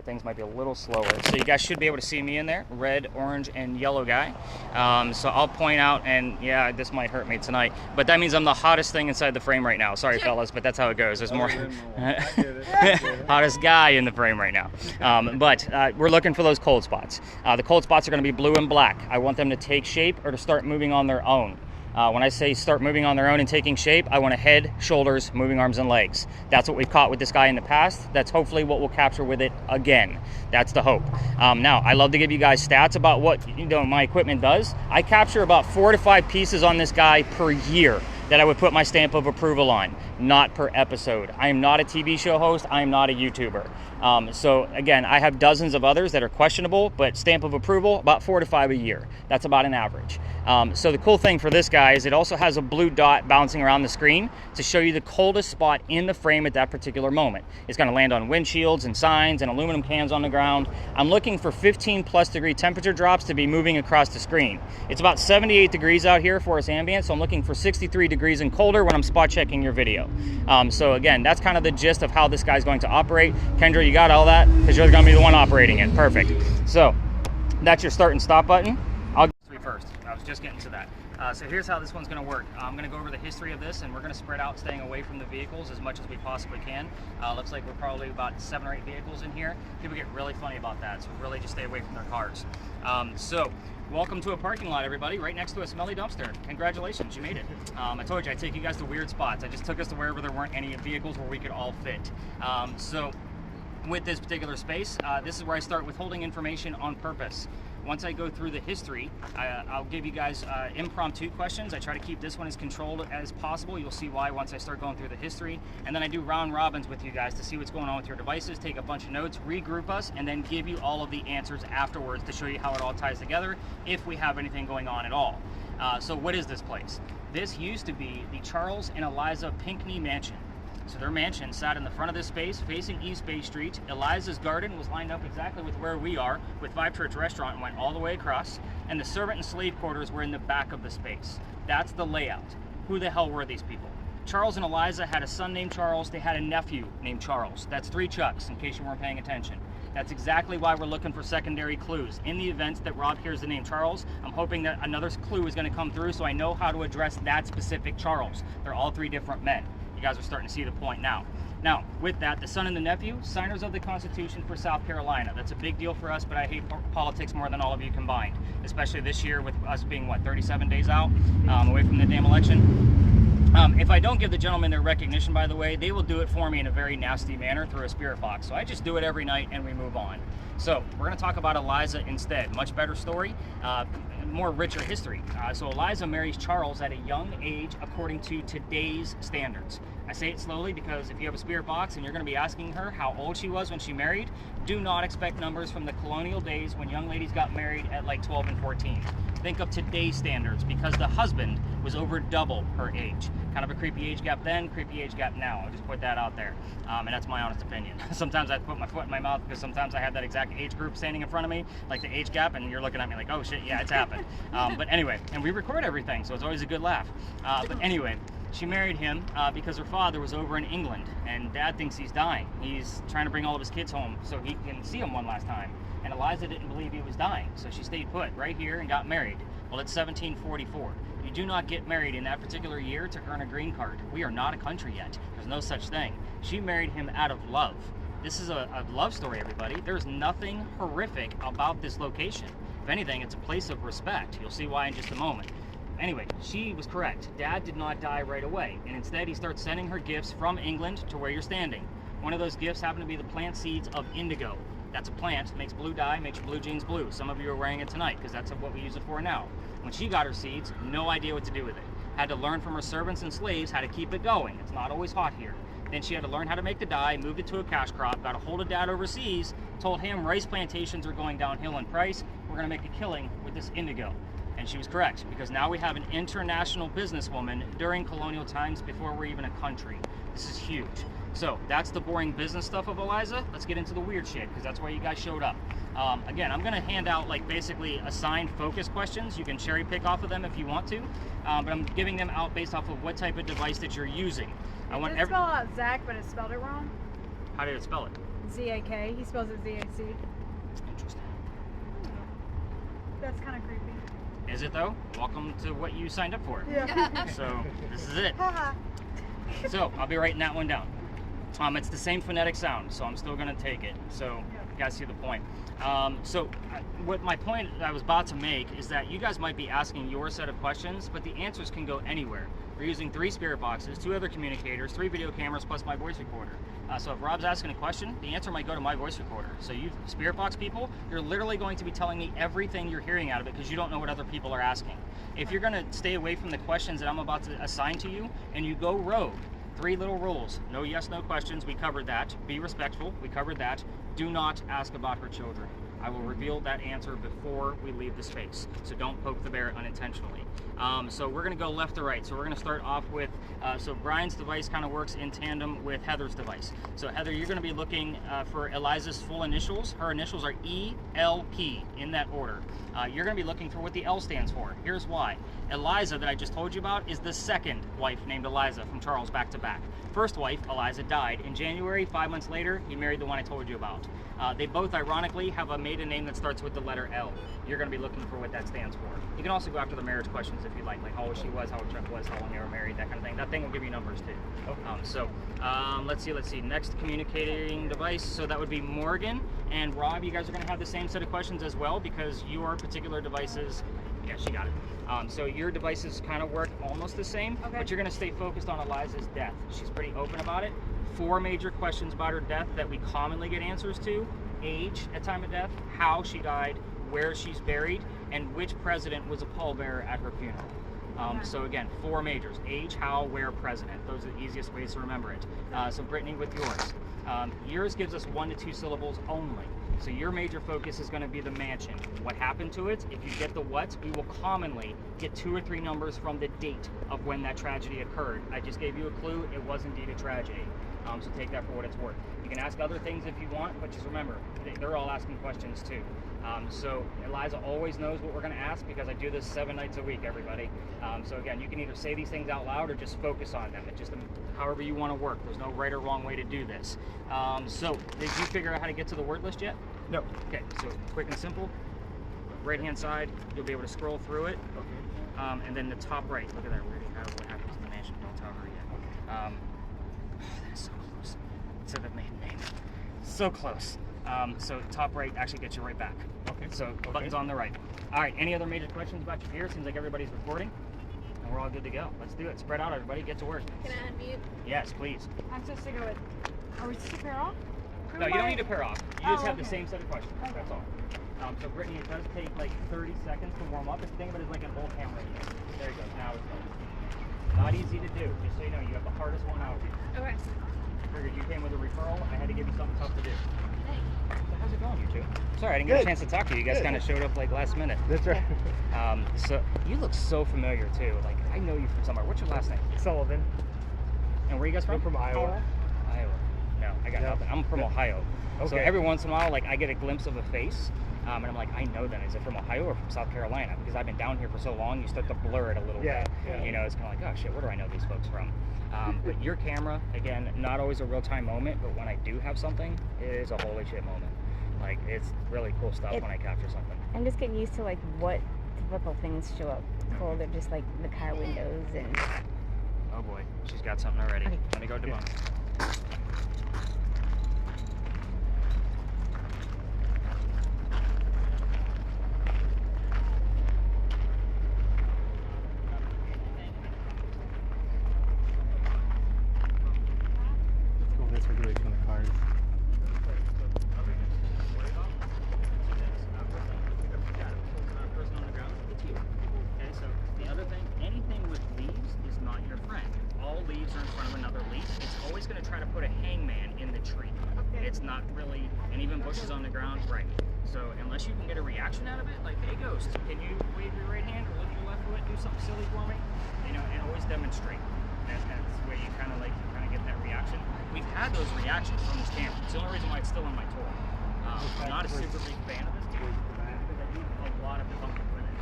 Things might be a little slower, so you guys should be able to see me in there, red, orange, and yellow guy. So I'll point out, and yeah, this might hurt me tonight, but that means I'm the hottest thing inside the frame right now. Sorry, fellas, but that's how it goes. There's more hottest guy in the frame right now. But we're looking for those cold spots. The cold spots are going to be blue and black. I want them to take shape or to start moving on their own. When I say start moving on their own and taking shape, I want a head, shoulders, moving arms and legs. That's what we've caught with this guy in the past. That's hopefully what we'll capture with it again. That's the hope. Now, I love to give you guys stats about what my equipment does. I capture about 4 to 5 pieces on this guy per year that I would put my stamp of approval on, not per episode. I am not a TV show host. I am not a YouTuber. So again, I have dozens of others that are questionable, but stamp of approval, about 4 to 5 a year. That's about an average. So the cool thing for this guy is it also has a blue dot bouncing around the screen to show you the coldest spot in the frame at that particular moment. It's gonna land on windshields and signs and aluminum cans on the ground. I'm looking for 15+ degree temperature drops to be moving across the screen. It's about 78 degrees out here for us ambient, so I'm looking for 63 degrees and colder when I'm spot checking your video. So again, that's kind of the gist of how this guy's going to operate. Kendra, you got all that? Because you're gonna be the one operating it. Perfect. So that's your start and stop button. I'll go first. I was just getting to that. So here's how this one's going to work. I'm going to go over the history of this, and we're going to spread out, staying away from the vehicles as much as we possibly can. Looks like we're probably about 7 or 8 vehicles in here. People get really funny about that, so really just stay away from their cars. So welcome to a parking lot, everybody, right next to a smelly dumpster. Congratulations, you made it. I told you I'd take you guys to weird spots. I just took us to wherever there weren't any vehicles where we could all fit. So with this particular space, this is where I start withholding information on purpose. Once I go through the history, I'll give you guys impromptu questions. I try to keep this one as controlled as possible. You'll see why once I start going through the history. And then I do round robins with you guys to see what's going on with your devices, take a bunch of notes, regroup us, and then give you all of the answers afterwards to show you how it all ties together if we have anything going on at all. So what is this place? This used to be the Charles and Eliza Pinckney Mansion. So their mansion sat in the front of this space facing East Bay Street. Eliza's garden was lined up exactly with where we are with Five Church Restaurant and went all the way across. And the servant and slave quarters were in the back of the space. That's the layout. Who the hell were these people? Charles and Eliza had a son named Charles. They had a nephew named Charles. That's 3 Chucks, in case you weren't paying attention. That's exactly why we're looking for secondary clues. In the event that Rob hears the name Charles, I'm hoping that another clue is going to come through so I know how to address that specific Charles. They're all 3 different men. You guys are starting to see the point now. Now, with that, the son and the nephew, signers of the Constitution for South Carolina. That's a big deal for us, but I hate politics more than all of you combined, especially this year with us being, what, 37 days out away from the damn election. If I don't give the gentlemen their recognition, by the way, they will do it for me in a very nasty manner through a spirit box. So I just do it every night and we move on. So we're going to talk about Eliza instead. Much better story, more richer history. So Eliza marries Charles at a young age according to today's standards. I say it slowly because if you have a spirit box and you're going to be asking her how old she was when she married, do not expect numbers from the colonial days when young ladies got married at like 12 and 14. Think of today's standards because the husband was over double her age. Kind of a creepy age gap then, creepy age gap now. I'll just put that out there. And that's my honest opinion. Sometimes I put my foot in my mouth because sometimes I have that exact age group standing in front of me, like the age gap, and you're looking at me like, oh shit, yeah, it's happened. But anyway, and we record everything, so it's always a good laugh. But anyway, she married him because her father was over in England, and Dad thinks he's dying. He's trying to bring all of his kids home so he can see them one last time. And Eliza didn't believe he was dying, so she stayed put right here and got married. Well, it's 1744. You do not get married in that particular year to earn a green card. We are not a country yet. There's no such thing. She married him out of love. This is a love story, everybody. There's nothing horrific about this location. If anything, it's a place of respect. You'll see why in just a moment. Anyway, she was correct. Dad did not die right away, and instead he starts sending her gifts from England to where you're standing. One of those gifts happened to be the plant seeds of indigo. That's a plant, makes blue dye, makes your blue jeans blue. Some of you are wearing it tonight because that's what we use it for now. When she got her seeds, no idea what to do with it. Had to learn from her servants and slaves how to keep it going. It's not always hot here. Then she had to learn how to make the dye, moved it to a cash crop, got a hold of Dad overseas, told him rice plantations are going downhill in price. We're gonna make a killing with this indigo. And she was correct, because now we have an international businesswoman during colonial times before we're even a country. This is huge. So that's the boring business stuff of Eliza. Let's get into the weird shit, because that's why you guys showed up. Again, I'm gonna hand out like basically assigned focus questions. You can cherry pick off of them if you want to, but I'm giving them out based off of what type of device that you're using. I want spell out Zach, but it spelled it wrong. How did it spell it? Z-A-K. He spells it Z-A-C. Interesting. That's kind of creepy. Is it though? Welcome to what you signed up for. Yeah. So this is it. So I'll be writing that one down. It's the same phonetic sound, so I'm still going to take it. So you guys see the point. What my point I was about to make is that you guys might be asking your set of questions, but the answers can go anywhere. We're using 3 spirit boxes, 2 other communicators, 3 video cameras, plus my voice recorder. So if Rob's asking a question, the answer might go to my voice recorder. So you spirit box people, you're literally going to be telling me everything you're hearing out of it because you don't know what other people are asking. If you're going to stay away from the questions that I'm about to assign to you and you go rogue, 3 little rules. No yes, no questions. We covered that. Be respectful. We covered that. Do not ask about her children. I will reveal that answer before we leave the space. So don't poke the bear unintentionally. So we're going to go left to right. So we're going to start off with, so Brian's device kind of works in tandem with Heather's device. So Heather, you're going to be looking for Eliza's full initials. Her initials are E-L-P in that order. You're going to be looking for what the L stands for. Here's why. Eliza, that I just told you about, is the second wife named Eliza from Charles back to back. First wife, Eliza, died in January. 5 months later, he married the one I told you about. They both, ironically, have a maiden name that starts with the letter L. You're going to be looking for what that stands for. You can also go after the marriage questions if you like how old she was, how old Chuck was, how long they were married, that kind of thing. That thing will give you numbers too. Okay. Let's see. Next communicating device. So that would be Morgan and Rob. You guys are going to have the same set of questions as well because your particular devices. Yeah, she got it. So your devices kind of work almost the same, but you're going to stay focused on Eliza's death. She's pretty open about it. 4 major questions about her death that we commonly get answers to: age at time of death, how she died, where she's buried, and which president was a pallbearer at her funeral. So again, 4 majors: age, how, where, president. Those are the easiest ways to remember it. So Brittany, with yours. Yours gives us 1 to 2 syllables only. So your major focus is going to be the mansion. What happened to it? If you get the what, we will commonly get 2 or 3 numbers from the date of when that tragedy occurred. I just gave you a clue. It was indeed a tragedy. So take that for what it's worth. You can ask other things if you want, but just remember, they're all asking questions too. So Eliza always knows what we're going to ask because I do this 7 nights a week, everybody. So again, you can either say these things out loud or just focus on them. It's just however you want to work. There's no right or wrong way to do this. So did you figure out how to get to the word list yet? No. Okay, so quick and simple. Right hand side, you'll be able to scroll through it. Okay. And then the top right, look at that. What happens to the mansion? Don't tell her yet. Okay. That's so close to the maiden name. So close. So top right actually gets you right back. Okay. So buttons on the right. All right, any other major questions about your gear? Seems like everybody's recording. And we're all good to go. Let's do it. Spread out, everybody. Get to work. Can I unmute? Yes, please. I'm supposed to go with. Are we supposed to pair off? No, you don't need to pair off. You just have the okay. same set of questions. Okay. That's all. So Brittany, it does take like 30 seconds to warm up. If you think of it as like an old camera. There you go. Now it's going. Not easy to do. Just so you know, you have the hardest one out here. Okay. Figured you came with a referral. I had to give you something tough to do. Thanks. So how's it going, you two? Sorry, I didn't get a chance to talk to you. You guys kind of showed up like last minute. That's right. So you look so familiar too. Like I know you from somewhere. What's your last name? Sullivan. And where are you guys from? I'm from Iowa. Iowa. No, I got nothing. I'm from Ohio. Okay. So every once in a while, like I get a glimpse of a face, and I'm like, I know them. Is it from Ohio or from South Carolina? Because I've been down here for so long, you start to blur it a little bit. Yeah. You know, it's kind of like, oh shit, where do I know these folks from? But your camera, again, not always a real-time moment, but when I do have something, it is a holy shit moment. Like, it's really cool stuff when I capture something. I'm just getting used to like what typical things show up cold, or just like the car windows and. Oh boy, she's got something already. Okay. Let me go debunk. Cool. This regulation on the cars. Okay, so the other thing, anything with leaves is not your friend. All leaves are in front of another leaf. It's always going to try to put a hangman in the tree. It's not really, and even bushes on the ground, right. So unless you can get a reaction out of it, like, hey Ghost, can you wave your right hand or lift your left foot, do something silly for me? You know, and always demonstrate. That's the way you kind of get that reaction. We've had those reactions from this camera. It's the only reason why it's still on my tour. I'm not a super big fan of this tour because I do a lot of debunking with it.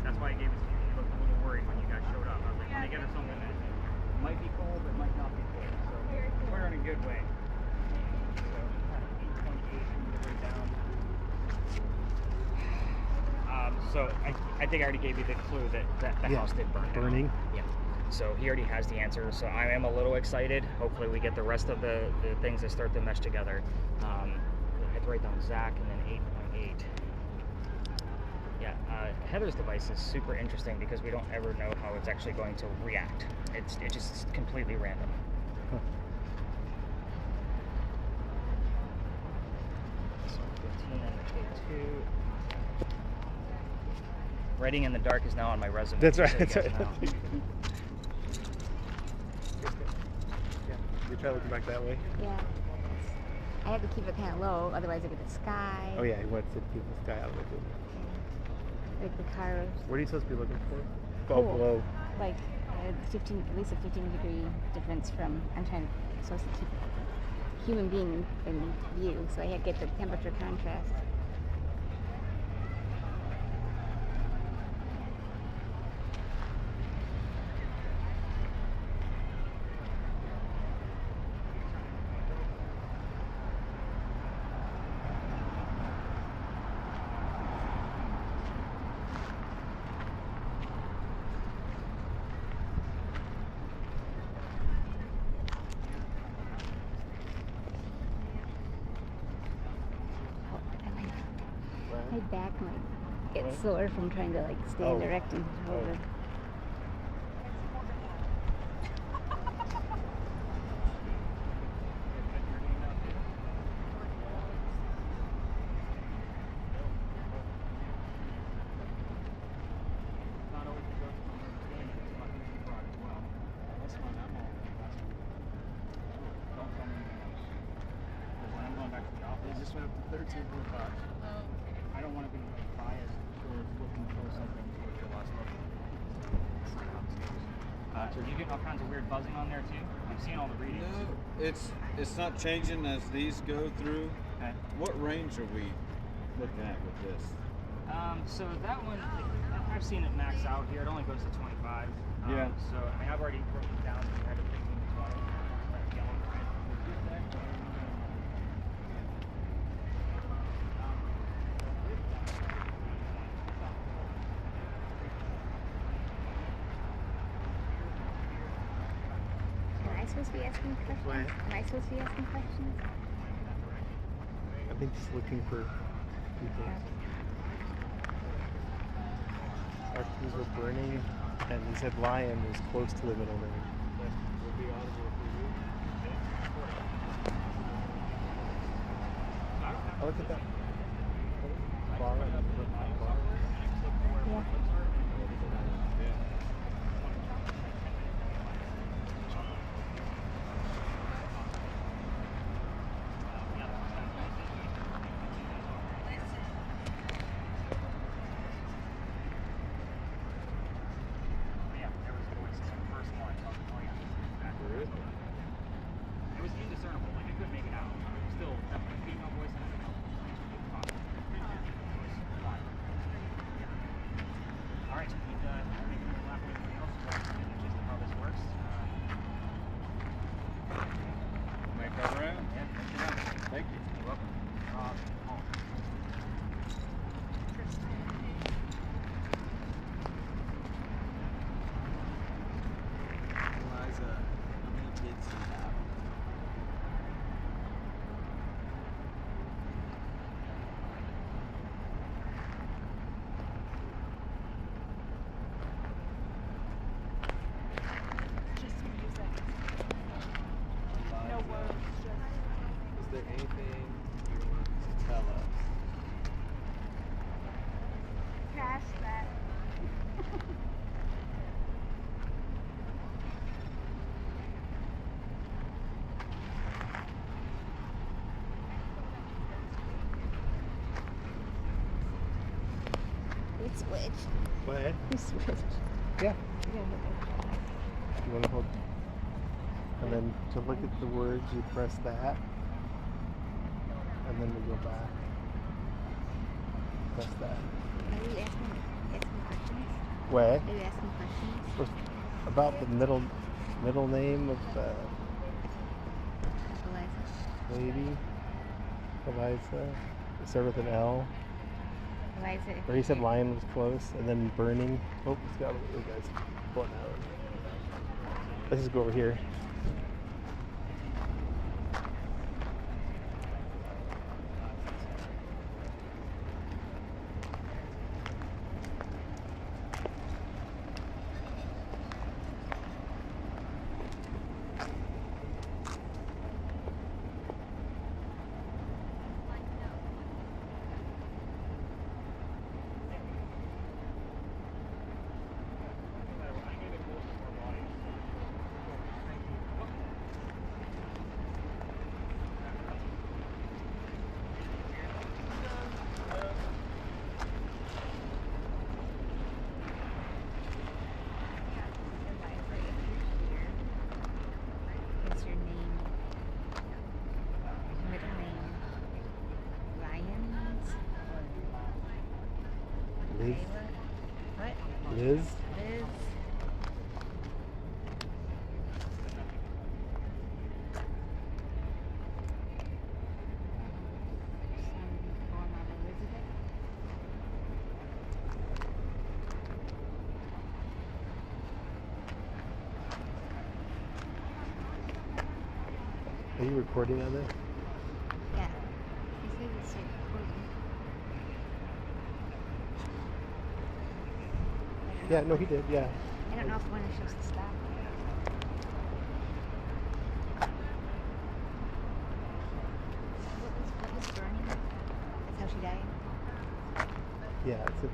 That's why I gave it to you. You looked a little worried when you guys showed up. I was like, let me get her something that might be cool, but might not be cool. So put her in a good way. So So I think I already gave you the clue that the house did burn down. Burning. Yeah. So he already has the answer. So I am a little excited. Hopefully we get the rest of the things that start to mesh together. I had to write down Zach and then 8.8. Yeah, Heather's device is super interesting because we don't ever know how it's actually going to react. It's just completely random. Huh. So 15 and K2. Writing in the dark is now on my resume. That's right. so you That's guys right. know. Yeah. You try looking back that way. Yeah. I had to keep it kind of low, otherwise I get the sky. Oh yeah, he wants to keep the sky out of it. Like the cars. What are you supposed to be looking for? Cool. Below. Like 15, at least a 15-degree difference from. I'm supposed to keep human being in view, so I had to get the temperature contrast. My back might get sore from trying to like stand erect and hold it. I don't want to be biased towards looking for something towards your last look. So you get all kinds of weird buzzing on there too? I'm seeing all the readings. No, it's not changing as these go through. Okay. What range are we looking at with this? So that one, I've seen it max out here. It only goes to 25. Yeah. So I mean, I've already broken it down. So I had to 15 to 20. Yellow, red. Am I supposed to be asking questions? What? Am I supposed to be asking questions? I think just looking for people. Our crews were burning, and he said lion was close to the middle name. Oh, look at that. Bar. Yeah. Yeah, there was voices in the first one. Oh, yeah. It was indiscernible. Like, I couldn't make it out. Still, definitely female voice and everything else. All right, need everything to lap with everything else. So that's just how this works. Make that round? Yeah, Thank you. you're welcome. Paul. Eliza, how many kids do you have? Just music. No words, just. Is there anything you want to tell us? Cash that. We switched. What? We switched. Yeah. Yeah. You want to hold? And then to look at the words, you press that. And then we go back. Press that. Are you asking questions? What? Are you asking questions? About the middle name of the Eliza. lady. Eliza. It started with an L. Eliza. Or he said lion was close, and then burning. Oh, he's got the guys pulling out. Let's just go over here. What's your name? Middle name? Lions? Liz. What? Liz. Liz? Some form of Elizabeth? Are you recording on this? Yeah. He says it's recording. Yeah, no, he did. Yeah. I don't know if one is supposed to stop. What was burning? That's how she died? Yeah, I think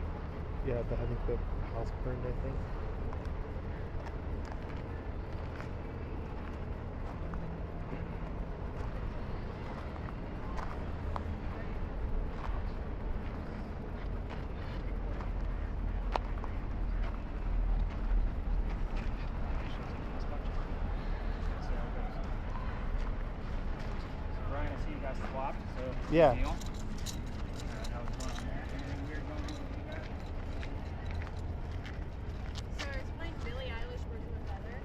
the house burned, I think. Brian, I see you guys swapped, so Yeah. deal. That was fun. Anything weird going on with you guys? So it's playing Billie Eilish version of Feather.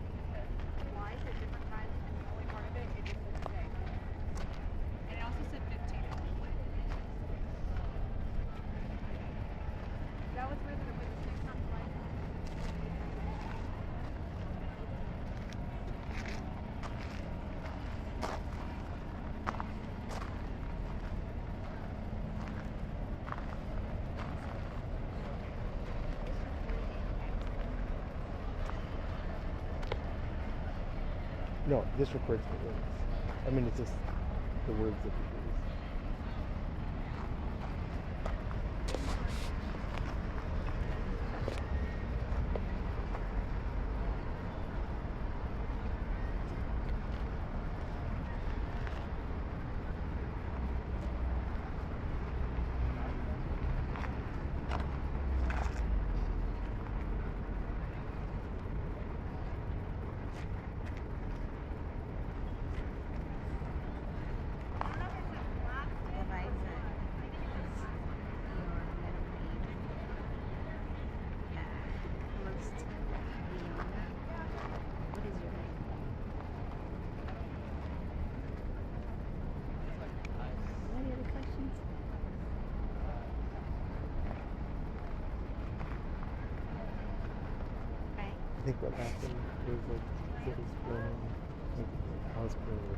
Why is it different times? And the only part of it, it just said today. And it also said 15. That was weird that it went the same time twice. No, this records the words. I mean, it's just the words that we use. I think what happened was like it was burning, like the house burned.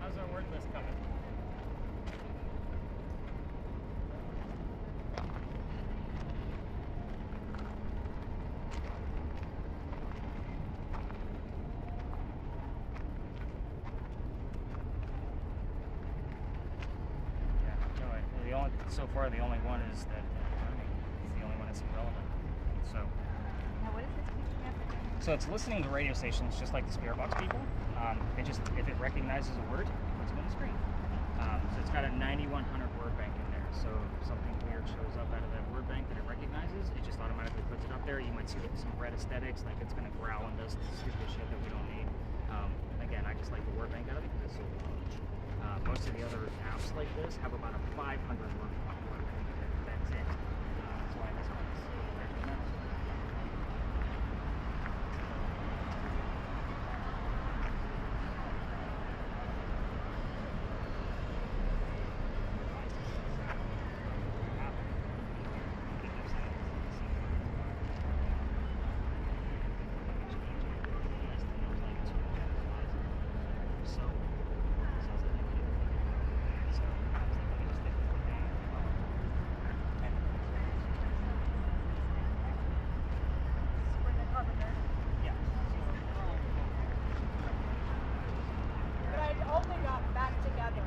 How's our word list coming? So far, the only one is that it's the only one that's irrelevant. So, Now, what is this picking up again? so it's listening to radio stations just like the Spirit Box people. It just, if it recognizes a word, it puts it on the screen. So it's got a 9100 word bank in there. So if something weird shows up out of that word bank that it recognizes, it just automatically puts it up there. You might see some red aesthetics, like it's going to growl and does stupid shit that we don't need. again, I just like the word bank out of it because it's so large. Most of the other apps like this have about a 500 word bank. That's it. That's why this one's recommended. Spring and Carpenter. But I only got back together.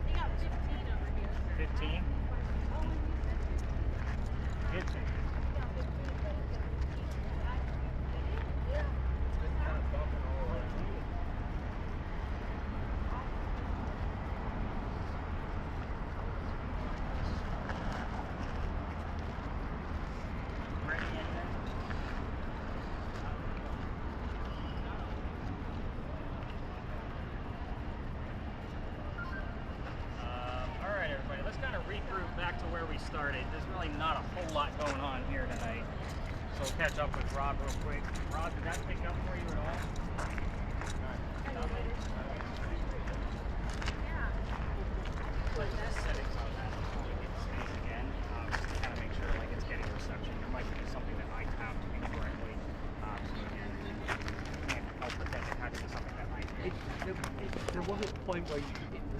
We got 15 over here. 15? Oh, and you said 15. we got 15, but it's 15. Yeah. All right, everybody, let's kind of regroup back to where we started. There's really not a whole lot going on here tonight. So we'll catch up with Rob real quick. Rob, did that pick up for you at all? Yeah. Like the settings on that before we get to space again, just to kind of make sure like it's getting reception. There might be something that I tapped incorrectly. So again, can't help but that it had to be something that I did. There was a point where it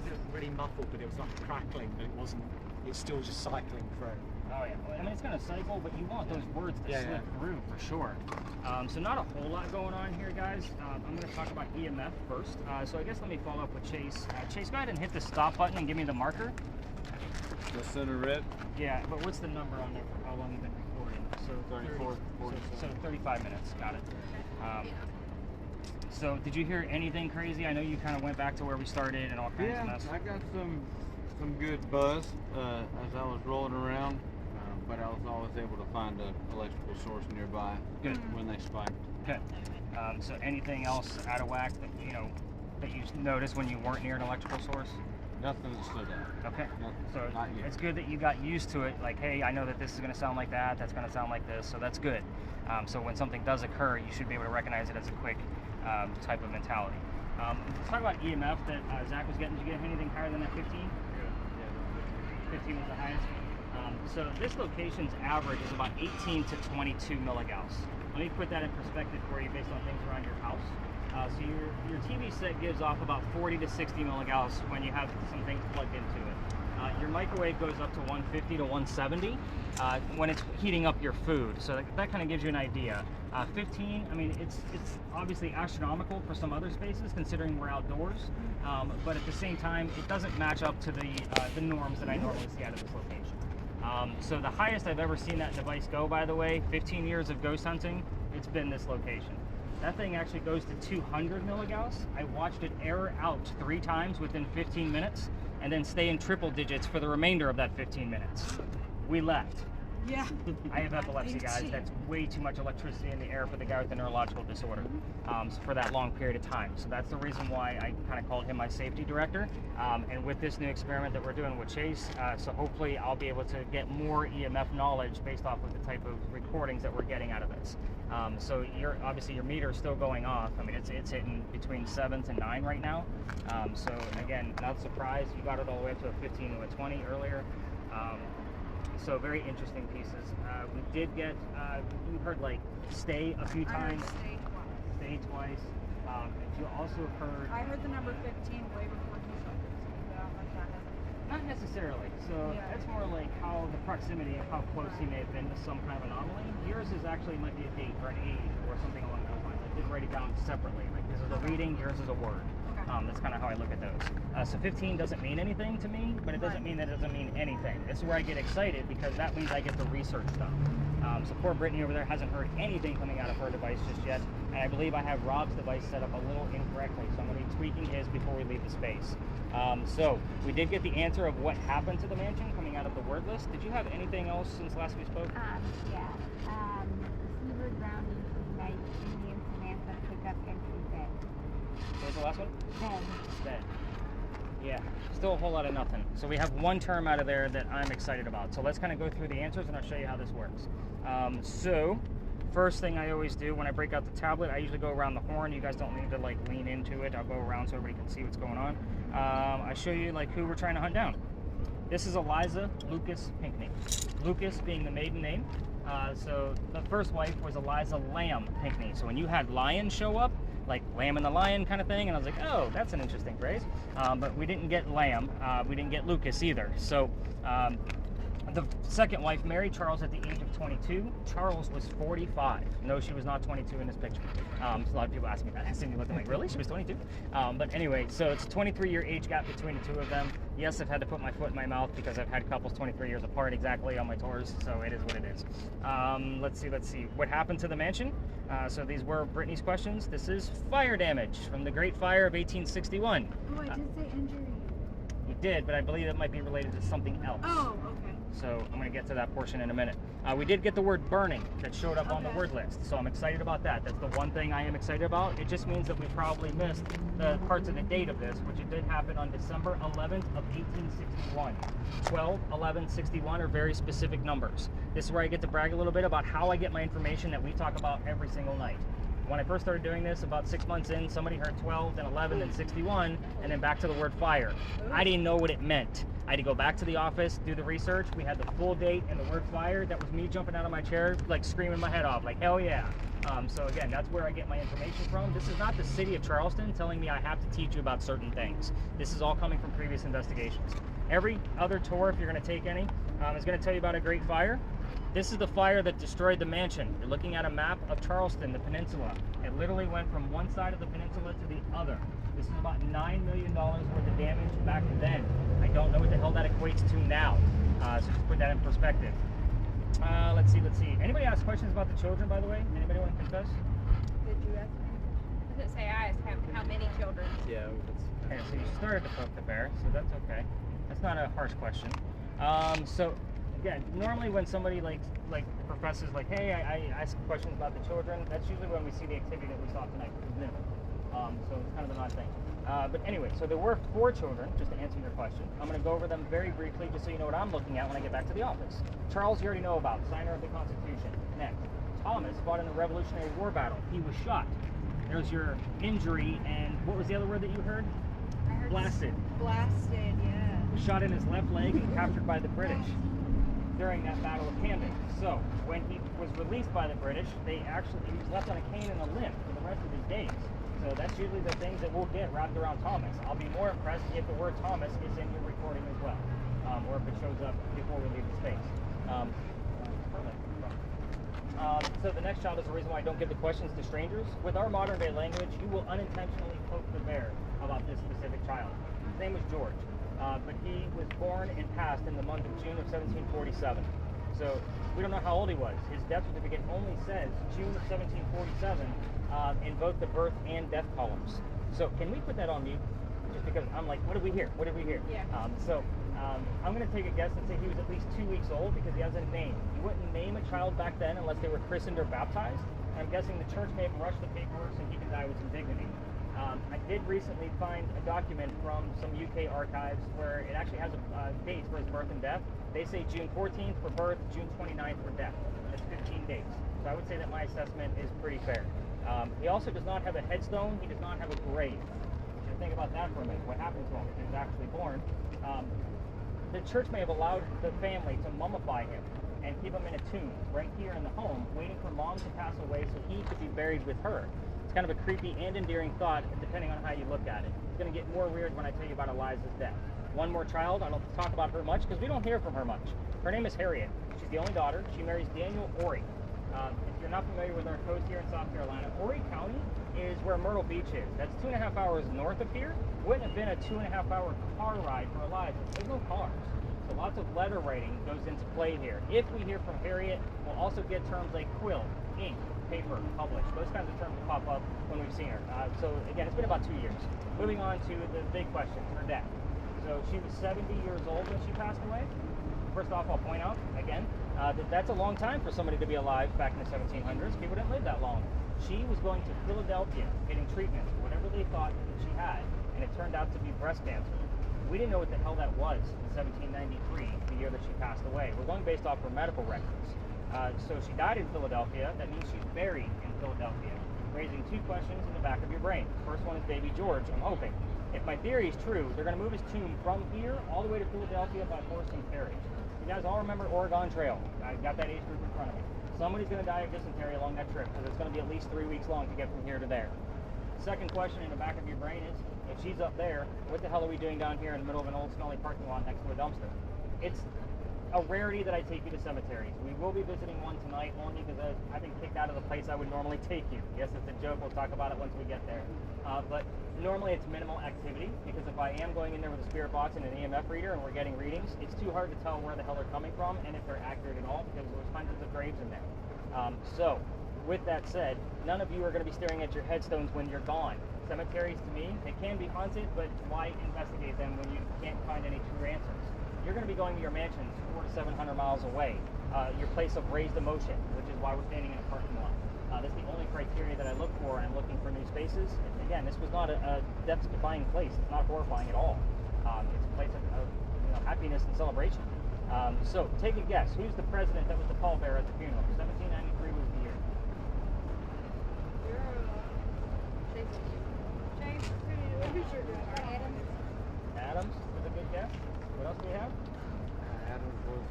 was really muffled, but it was like crackling, but it wasn't. It's still just cycling through. Oh yeah, I mean it's going to cycle, but you want those words to Yeah, slip yeah. through for sure. So not a whole lot going on here, guys. I'm going to talk about EMF first. So I guess let me follow up with Chase. Chase, go ahead and hit the stop button and give me the marker. The center red. Yeah, but what's the number on there for how long you've been recording? So 34, 40. So 35 minutes. Got it. So did you hear anything crazy? I know you kind of went back to where we started and all kinds of Yeah, mess. I got some good buzz as I was rolling around, but I was always able to find an electrical source nearby. Good. When they spiked. Okay. So anything else out of whack that that you noticed when you weren't near an electrical source? Nothing that stood out. Okay. No, So not yet. it's good that you got used to it. Like, hey, I know that this is going to sound like that. That's going to sound like this. So that's good. So when something does occur, you should be able to recognize it as a quick type of mentality. Let's talk about EMF that Zach was getting. Did you get anything higher than that 15? 15 was the highest. So this location's average is about 18 to 22 milligauss. Let me put that in perspective for you based on things around your house. So your TV set gives off about 40 to 60 milligauss when you have some things plugged into it. Your microwave goes up to 150 to 170 when it's heating up your food. So that kind of gives you an idea. 15, I mean, it's obviously astronomical for some other spaces considering we're outdoors, but at the same time, it doesn't match up to the norms that I normally see out of this location. So the highest I've ever seen that device go, by the way, 15 years of ghost hunting, it's been this location. That thing actually goes to 200 milligauss. I watched it air out 3 times within 15 minutes and then stay in triple digits for the remainder of that 15 minutes. We left. Yeah. I have epilepsy, guys. That's way too much electricity in the air for the guy with the neurological disorder for that long period of time. So that's the reason why I kind of called him my safety director. And with this new experiment that we're doing with Chase, so hopefully I'll be able to get more EMF knowledge based off of the type of recordings that we're getting out of this. So obviously your meter is still going off. I mean, it's hitting between 7 to 9 right now. So again, not surprised. You got it all the way up to a 15 to a 20 earlier. So very interesting pieces. We did get, you heard like stay a few times. Stay twice. You also heard. I heard the number 15 way before you said 15, but I don't know if that has anything. Not necessarily. So Yeah. that's more like how the proximity of how close he may have been to some kind of anomaly. Yours is actually might be a date or an age or something along those lines. I did write it down separately. Like this is a reading, yours is a word. That's kind of how I look at those. So 15 doesn't mean anything to me, but it doesn't mean that it doesn't mean anything. This is where I get excited because that means I get the research done. So poor Brittany over there hasn't heard anything coming out of her device just yet, and I believe I have Rob's device set up a little incorrectly, so I'm going to be tweaking his before we leave the space. So we did get the answer of what happened to the mansion coming out of the word list. Did you have anything else since last we spoke? Yeah. Receiver grounding for night, Indian Samantha pick up entry bed. What was the last one? Bed. Bed. Yeah, still a whole lot of nothing. So we have one term out of there that I'm excited about. So let's kind of go through the answers and I'll show you how this works. So first thing I always do when I break out the tablet, I usually go around the horn. You guys don't need to like lean into it. I'll go around so everybody can see what's going on. I show you like who we're trying to hunt down. This is Eliza Lucas Pinckney. Lucas being the maiden name. So the first wife was Eliza Lamb Pinckney. So when you had lion show up, like Lamb and the Lion kind of thing, and I was like, oh, that's an interesting phrase. But we didn't get Lamb. We didn't get Lucas either. So the second wife, Mary Charles, at the age of 22. Charles was 45. No, she was not 22 in this picture. So a lot of people ask me that. And you look, I'm like, really? She was 22? But anyway, so it's a 23-year age gap between the two of them. Yes, I've had to put my foot in my mouth because I've had couples 23 years apart exactly on my tours, so it is what it is. Let's see. What happened to the mansion? So these were Brittany's questions. This is fire damage from the Great Fire of 1861. Oh, I did say injury. You did, but I believe it might be related to something else. Oh, okay. So I'm going to get to that portion in a minute. We did get the word burning that showed up on the word list, so I'm excited about that. That's the one thing I am excited about. It just means that we probably missed the parts of the date of this, which it did happen on December 11th of 1861. 12/11/61 are very specific numbers. This is where I get to brag a little bit about how I get my information that we talk about every single night. When I first started doing this, about 6 months in, somebody heard 12, then 11, then 61, and then back to the word fire. I didn't know what it meant. I had to go back to the office, do the research. We had the full date and the word fire. That was me jumping out of my chair, like screaming my head off, like, hell yeah. So again, that's where I get my information from. This is not the city of Charleston telling me I have to teach you about certain things. This is all coming from previous investigations. Every other tour, if you're going to take any, is going to tell you about a great fire. This is the fire that destroyed the mansion. You're looking at a map of Charleston, the peninsula. It literally went from one side of the peninsula to the other. This is about $9 million worth of damage back then. I don't know what the hell that equates to now. So just put that in perspective. Let's see. Anybody ask questions about the children, by the way? Anybody want to confess? Did you ask me? I didn't say I asked how many children. Yeah. Okay, so you started to poke the bear, so that's okay. That's not a harsh question. So again, normally when somebody like professes like, hey, I ask questions about the children, that's usually when we see the activity that we saw tonight, which is minimal. So it's kind of an odd thing. But anyway, so there were 4 children, just to answer your question. I'm going to go over them very briefly, just so you know what I'm looking at when I get back to the office. Charles, you already know about, signer of the Constitution. Next, Thomas fought in the Revolutionary War battle. He was shot. There's your injury, and what was the other word that you heard? I heard Blasted. Blasted, yeah. Shot in his left leg and captured by the British during that Battle of Camden. So when he was released by the British, he was left on a cane and a limp for the rest of his days. So that's usually the things that we'll get wrapped around Thomas. I'll be more impressed if the word Thomas is in your recording as well, or if it shows up before we leave the space. So the next child is the reason why I don't give the questions to strangers. With our modern day language, you will unintentionally poke the bear about this specific child. His name was George, but he was born and passed in the month of June of 1747. So we don't know how old he was. His death certificate only says June of 1747 in both the birth and death columns. So can we put that on mute? Just because I'm like, what did we hear? What did we hear? Yeah. I'm going to take a guess and say he was at least 2 weeks old because he has a name. You wouldn't name a child back then unless they were christened or baptized. And I'm guessing the church may have rushed the paperwork so he can die with some dignity. I did recently find a document from some UK archives where it actually has dates for his birth and death. They say June 14th for birth, June 29th for death. That's 15 days. So I would say that my assessment is pretty fair. He also does not have a headstone. He does not have a grave. You should think about that for a minute. What happened to him if he was actually born? The church may have allowed the family to mummify him and keep him in a tomb right here in the home, waiting for mom to pass away so he could be buried with her. It's kind of a creepy and endearing thought, depending on how you look at it. It's going to get more weird when I tell you about Eliza's death. One more child. I don't talk about her much because we don't hear from her much. Her name is Harriet. She's the only daughter. She marries Daniel Horry. If you're not familiar with our coast here in South Carolina, Horry County is where Myrtle Beach is. That's 2.5 hours north of here. Wouldn't have been a 2.5 hour car ride for Eliza. There's no cars. So lots of letter writing goes into play here. If we hear from Harriet, we'll also get terms like quill, ink, paper, published. Those kinds of terms will pop up when we've seen her. So again, it's been about 2 years. Moving on to the big question, her death. So she was 70 years old when she passed away. First off, I'll point out, again, that's a long time for somebody to be alive back in the 1700s. People didn't live that long. She was going to Philadelphia getting treatment for whatever they thought that she had, and it turned out to be breast cancer. We didn't know what the hell that was in 1793, the year that she passed away. We're going based off her medical records. So she died in Philadelphia. That means she's buried in Philadelphia, raising two questions in the back of your brain. First one is baby George, I'm hoping. If my theory is true, they're going to move his tomb from here all the way to Philadelphia by horse and carriage. You guys all remember Oregon Trail. I got that age group in front of me. Somebody's going to die of dysentery along that trip because it's going to be at least 3 weeks long to get from here to there. Second question in the back of your brain is, if she's up there, what the hell are we doing down here in the middle of an old smelly parking lot next to a dumpster? It's a rarity that I take you to cemeteries. We will be visiting one tonight only because I've been kicked out of the place I would normally take you. Yes, it's a joke. We'll talk about it once we get there. But normally it's minimal activity because if I am going in there with a spirit box and an EMF reader and we're getting readings, it's too hard to tell where the hell they're coming from and if they're accurate at all because there's hundreds of graves in there. So, with that said, none of you are going to be staring at your headstones when you're gone. Cemeteries, to me, they can be haunted, but why investigate them when you can't find any true answers? You're going to be going to your mansions 400 to 700 miles away, your place of raised emotion, which is why we're standing in a parking lot. That's the only criteria that I look for when I'm looking for new spaces. And again, this was not a death-defying place. It's not horrifying at all. It's a place of happiness and celebration. So, take a guess. Who's the president that was the pallbearer at the funeral? 1793 was the year. Adams is a good guess. What else do we have? Adams was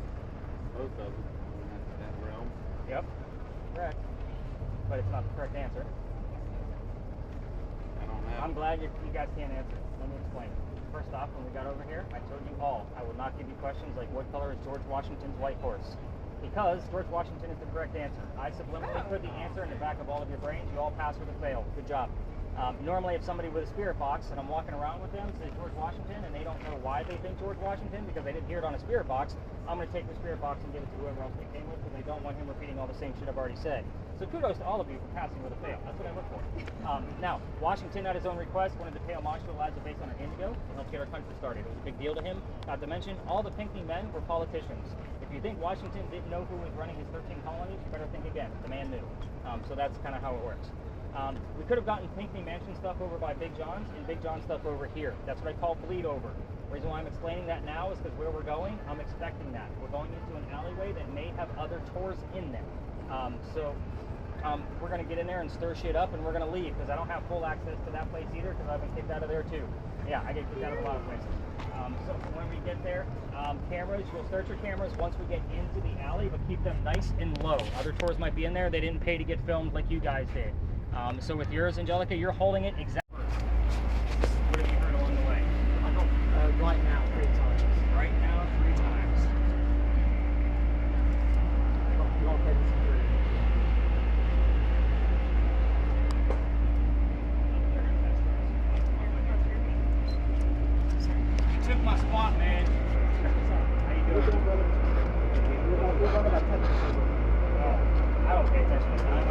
both of them in that realm. Yep, correct. But it's not the correct answer. I don't have. I'm glad you guys can't answer. Let me explain. First off, when we got over here, I told you all I will not give you questions like what color is George Washington's white horse? Because George Washington is the correct answer. I subliminally put the answer in the back of all of your brains. You all pass or fail. Good job. Normally, if somebody with a spirit box and I'm walking around with them says George Washington and they don't know why they think George Washington because they didn't hear it on a spirit box, I'm going to take the spirit box and give it to whoever else they came with because they don't want him repeating all the same shit I've already said. So kudos to all of you for passing with a fail. That's what I look for. Now, Washington, at his own request, wanted to pay homage to Eliza based on her indigo and help get our country started. It was a big deal to him. Not to mention, all the Pinckney men were politicians. If you think Washington didn't know who was running his 13 colonies, you better think again. The man knew. So that's kind of how it works. We could have gotten Pinckney Mansion stuff over by Big John's and Big John stuff over here. That's what I call bleed over. The reason why I'm explaining that now is because where we're going, I'm expecting that. We're going into an alleyway that may have other tours in them. We're going to get in there and stir shit up and we're going to leave because I don't have full access to that place either because I've been kicked out of there too. Yeah, I get kicked out of a lot of places. So when we get there, cameras, you'll start your cameras once we get into the alley, but keep them nice and low. Other tours might be in there. They didn't pay to get filmed like you guys did. So with yours, Angelica, you're holding it exactly. What have you heard along the way? I got right now 3 times. Right now, 3 times. I got Ben's through. You took my spot, man. How you doing? I don't pay attention to time.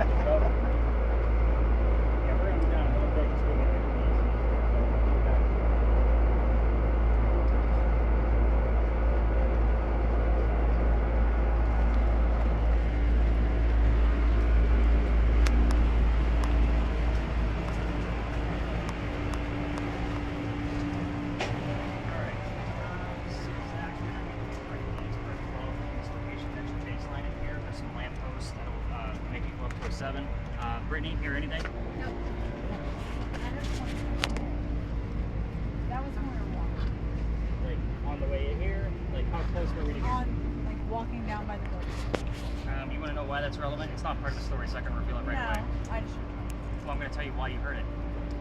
Brittany, hear anything? No. That was when we were walking. Like on the way in here? Like how close were we to here? Like walking down by the building. You want to know why that's relevant? It's not part of the story, so I can reveal it right away. I just. Well, I'm going to tell you why you heard it.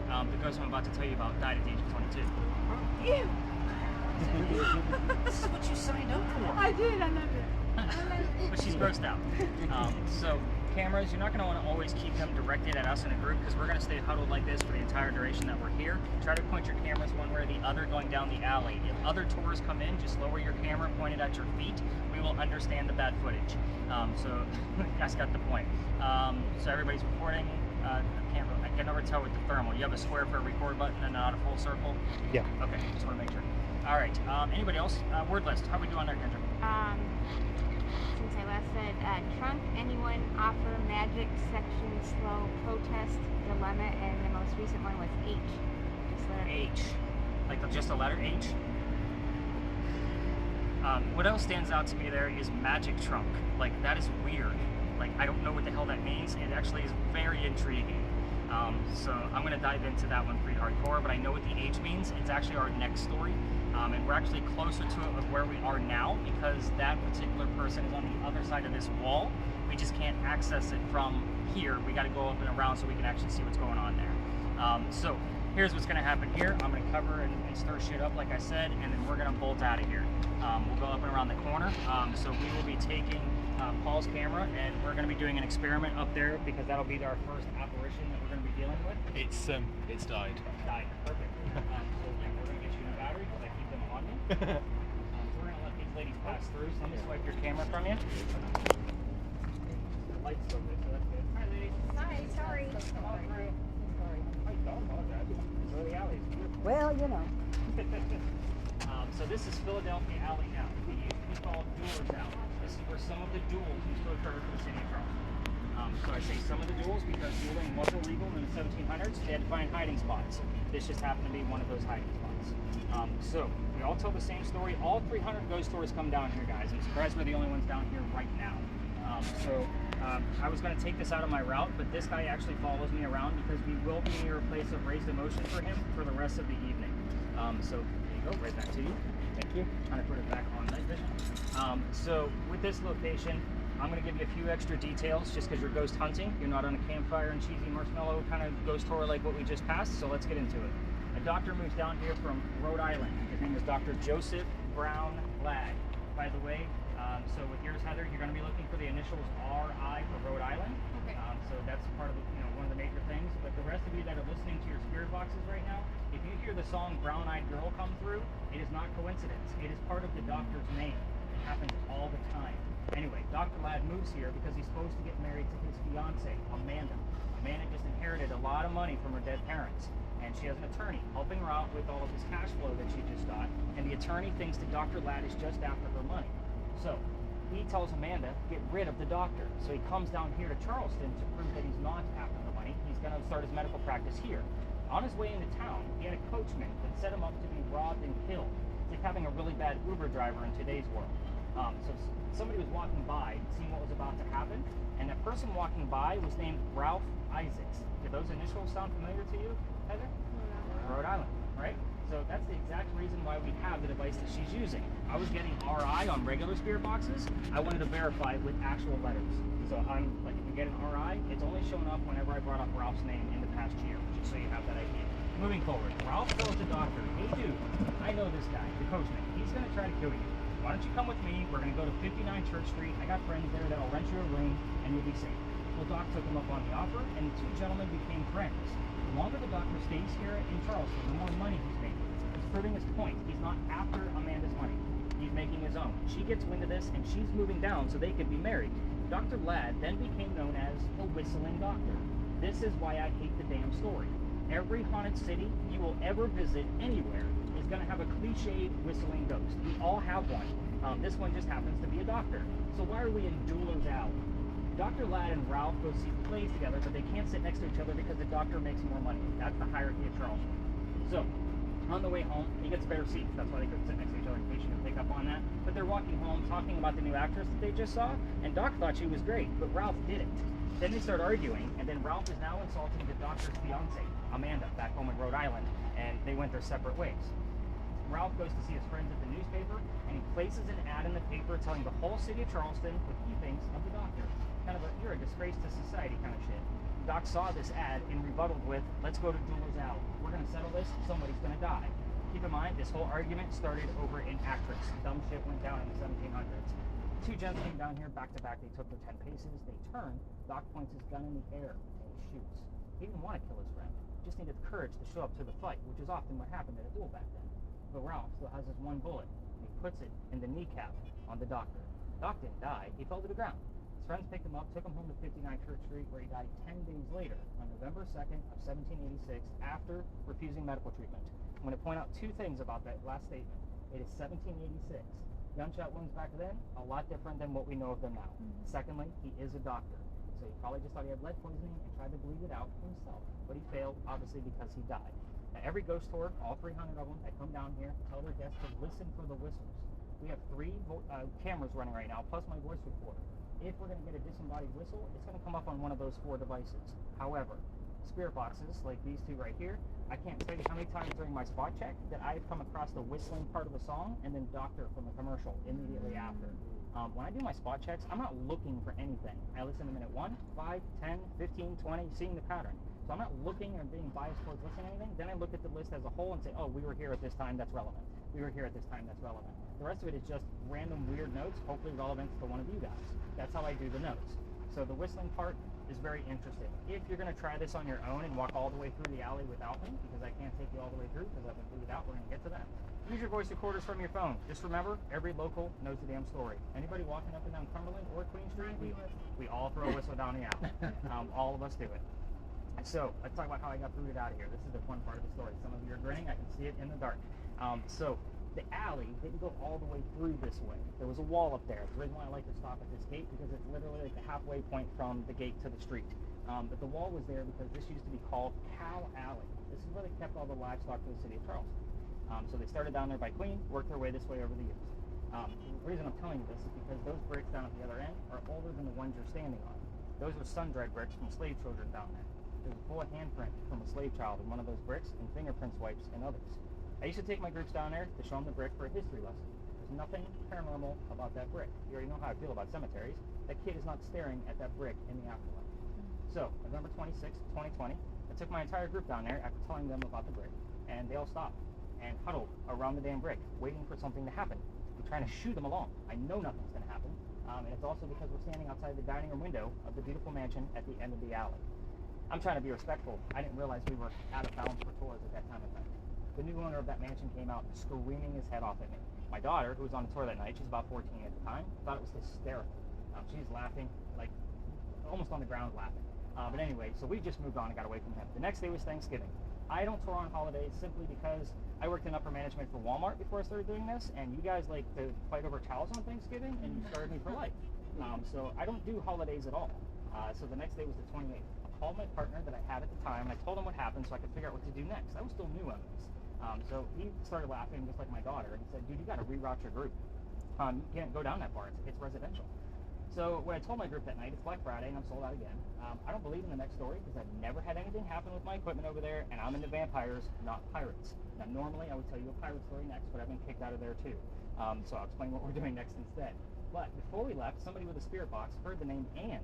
The ghost I'm about to tell you about died at the age of 22. Ew. This is what you signed up for. I did. I loved it. But she's grossed out. So cameras, you're not going to want to always keep them directed at us in a group because we're going to stay huddled like this for the entire duration that we're here. Try to point your cameras one way or the other going down the alley. If other tours come in, just lower your camera, point it at your feet. We will understand the bad footage. So you guys got the point. So everybody's recording. I can never tell with the thermal. You have a square for a record button and not a full circle? Yeah. Okay, just want to make sure. All right, anybody else? Word list, how we do on there, Kendra? Since I last said trunk, anyone, offer, magic, section, slow, protest, dilemma, and the most recent one was H. Just letter H. Like just a letter H? What else stands out to me there is magic trunk. Like, that is weird. Like, I don't know what the hell that means. It actually is very intriguing. So I'm going to dive into that one pretty hardcore, but I know what the H means. It's actually our next story, and we're actually closer to it of where we are now because that particular person is on the other side of this wall. We just can't access it from here. We got to go up and around so we can actually see what's going on there. So here's what's going to happen here. I'm going to cover and stir shit up like I said, and then we're going to bolt out of here. We'll go up and around the corner. So we will be taking Paul's camera, and we're going to be doing an experiment up there because that'll be our first apparition that we're going to be dealing with. It's died. Died. Perfect. So yeah, we're going to get you a new battery because I keep them on me. So we're going to let these ladies pass through. So let me swipe your camera from you. The light's still good, so that's good. Hi, ladies. Hi, sorry. Come on through. Sorry. Don't apologize. So are the alleys. Well, you know. So this is Philadelphia Alley now. It used to be called Duelers Alley. This is where some of the duels used to occur for the city of Charleston. So I say some of the duels because dueling was illegal in the 1700s. They had to find hiding spots. This just happened to be one of those hiding spots. So we all tell the same story. All 300 ghost stories come down here, guys. I'm surprised we're the only ones down here right now. I was going to take this out of my route, but this guy actually follows me around because we will be near a place of raised emotion for him for the rest of the evening. So there you go, right back to you. Thank you. Trying to put it back on night vision. So with this location, I'm going to give you a few extra details just because you're ghost hunting. You're not on a campfire and cheesy marshmallow kind of ghost tour like what we just passed, so let's get into it. A doctor moves down here from Rhode Island. His name is Dr. Joseph Brown Ladd. By the way, so with yours, Heather, you're going to be looking for the initials RI for Rhode Island. Okay. So that's part of one of the major things. But the rest of you that are listening to your spirit boxes right now, if you hear the song Brown Eyed Girl come through, it is not coincidence. It is part of the doctor's name. It happens all the time. Anyway, Dr. Ladd moves here because he's supposed to get married to his fiancée, Amanda. Amanda just inherited a lot of money from her dead parents. And she has an attorney helping her out with all of this cash flow that she just got. And the attorney thinks that Dr. Ladd is just after her money. So he tells Amanda, get rid of the doctor. So he comes down here to Charleston to prove that he's not after the money. He's going to start his medical practice here. On his way into town, he had a coachman that set him up to be robbed and killed. It's like having a really bad Uber driver in today's world. So somebody was walking by, seeing what was about to happen, and that person walking by was named Ralph Isaacs. Do those initials sound familiar to you, Heather? Rhode Island, right? So that's the exact reason why we have the device that she's using. I was getting RI on regular spirit boxes. I wanted to verify with actual letters. So I'm like, if you get an RI, it's only showing up whenever I brought up Ralph's name in the past year, just so you have that idea. Moving forward, Ralph tells the doctor, hey dude, I know this guy, the coachman. He's going to try to kill you. Why don't you come with me? We're going to go to 59 Church Street. I got friends there that'll rent you a room and you'll be safe. Well, Doc took him up on the offer, and the two gentlemen became friends. The longer the doctor stays here in Charleston, the more money he's making. He's proving his point. He's not after Amanda's money. He's making his own. She gets wind of this, and she's moving down so they could be married. Dr. Ladd then became known as the Whistling Doctor. This is why I hate the damn story. Every haunted city you will ever visit anywhere is going to have a cliched whistling ghost. We all have one. This one just happens to be a doctor. So why are we in Duelers Alley? Dr. Ladd and Ralph go see plays together, but they can't sit next to each other because the doctor makes more money. That's the hierarchy of Charleston. So, on the way home, he gets better seats. That's why they couldn't sit next to each other in case you can pick up on that. But they're walking home talking about the new actress that they just saw, and Doc thought she was great, but Ralph didn't. Then they start arguing, and then Ralph is now insulting the doctor's fiancée, Amanda, back home in Rhode Island, and they went their separate ways. Ralph goes to see his friends at the newspaper, and he places an ad in the paper telling the whole city of Charleston what he thinks of the doctor. Kind of a, you're a disgrace to society kind of shit. Doc saw this ad and rebutted with, let's go to Duelers Alley. We're going to settle this, somebody's going to die. keep in mind, this whole argument started over in Actress. Dumb shit went down in the 1700s. Two gents came down here back to back. They took their 10 paces. They turn. Doc points his gun in the air and he shoots. He didn't want to kill his friend. He just needed the courage to show up to the fight, which is often what happened at a duel back then. But Ralph still has his one bullet. And he puts it in the kneecap on the doctor. Doc didn't die. He fell to the ground. His friends picked him up, took him home to 59 Church Street, where he died 10 days later, on November 2nd of 1786, after refusing medical treatment. I'm going to point out two things about that last statement. It is 1786. Gunshot wounds back then, a lot different than what we know of them now. Secondly, he is a doctor. So he probably just thought he had lead poisoning and tried to bleed it out himself. But he failed, obviously, because he died. Now, every ghost tour, all 300 of them that come down here, tell their guests to listen for the whistles. We have 3 cameras running right now, plus my voice recorder. If we're going to get a disembodied whistle, it's going to come up on one of those 4 devices. However, spirit boxes, like these 2 right here, I can't tell you how many times during my spot check that I've come across the whistling part of a song and then Doctor from the commercial immediately after. When I do my spot checks, I'm not looking for anything. I listen to minute 1, 5, 10, 15, 20, seeing the pattern. So I'm not looking or being biased towards listening to anything. Then I look at the list as a whole and say, oh, we were here at this time, that's relevant. We were here at this time, that's relevant. The rest of it is just random weird notes, hopefully relevant to one of you guys. That's how I do the notes. So the whistling part is very interesting. If you're going to try this on your own and walk all the way through the alley without me, because I can't take you all the way through because I've been bleeded out, we're going to get to that. Use your voice recorders from your phone. Just remember, every local knows the damn story. Anybody walking up and down Cumberland or Queen Street, we all throw a whistle down the alley. All of us do it. So let's talk about how I got booted out of here. This is the fun part of the story. Some of you are grinning. I can see it in the dark. So the alley didn't go all the way through this way. There was a wall up there. The reason why I like to stop at this gate because it's literally like the halfway point from the gate to the street. But the wall was there because this used to be called Cow Alley. This is where they kept all the livestock for the city of Charleston. So they started down there by Queen, worked their way this way over the years. The reason I'm telling you this is because those bricks down at the other end are older than the ones you're standing on. Those are sun-dried bricks from slave children down there. There's a full handprint from a slave child in one of those bricks and fingerprint swipes in others. I used to take my groups down there to show them the brick for a history lesson. There's nothing paranormal about that brick. You already know how I feel about cemeteries. That kid is not staring at that brick in the afterlife. So, November 26, 2020, I took my entire group down there after telling them about the brick, and they all stopped and huddled around the damn brick, waiting for something to happen. I'm trying to shoo them along. I know nothing's going to happen, and it's also because we're standing outside the dining room window of the beautiful mansion at the end of the alley. I'm trying to be respectful. I didn't realize we were out of bounds for tours at that time of night. The new owner of that mansion came out screaming his head off at me. My daughter, who was on the tour that night, she's about 14 at the time, thought it was hysterical. She's laughing, like almost on the ground laughing. But anyway, so we just moved on and got away from him. The next day was Thanksgiving. I don't tour on holidays simply because I worked in upper management for Walmart before I started doing this, and you guys like to fight over towels on Thanksgiving, and you started me for life. So I don't do holidays at all. So the next day was the 28th. I called my partner that I had at the time, and I told him what happened so I could figure out what to do next. I was still new on this. So he started laughing just like my daughter, and he said, dude, you got to reroute your group. You can't go down that far. It's residential. So when I told my group that night, it's Black Friday, and I'm sold out again. I don't believe in the next story because I've never had anything happen with my equipment over there, and I'm into vampires, not pirates. Now, normally I would tell you a pirate story next, but I've been kicked out of there too. So I'll explain what we're doing next instead. But before we left, somebody with a spirit box heard the name Anne.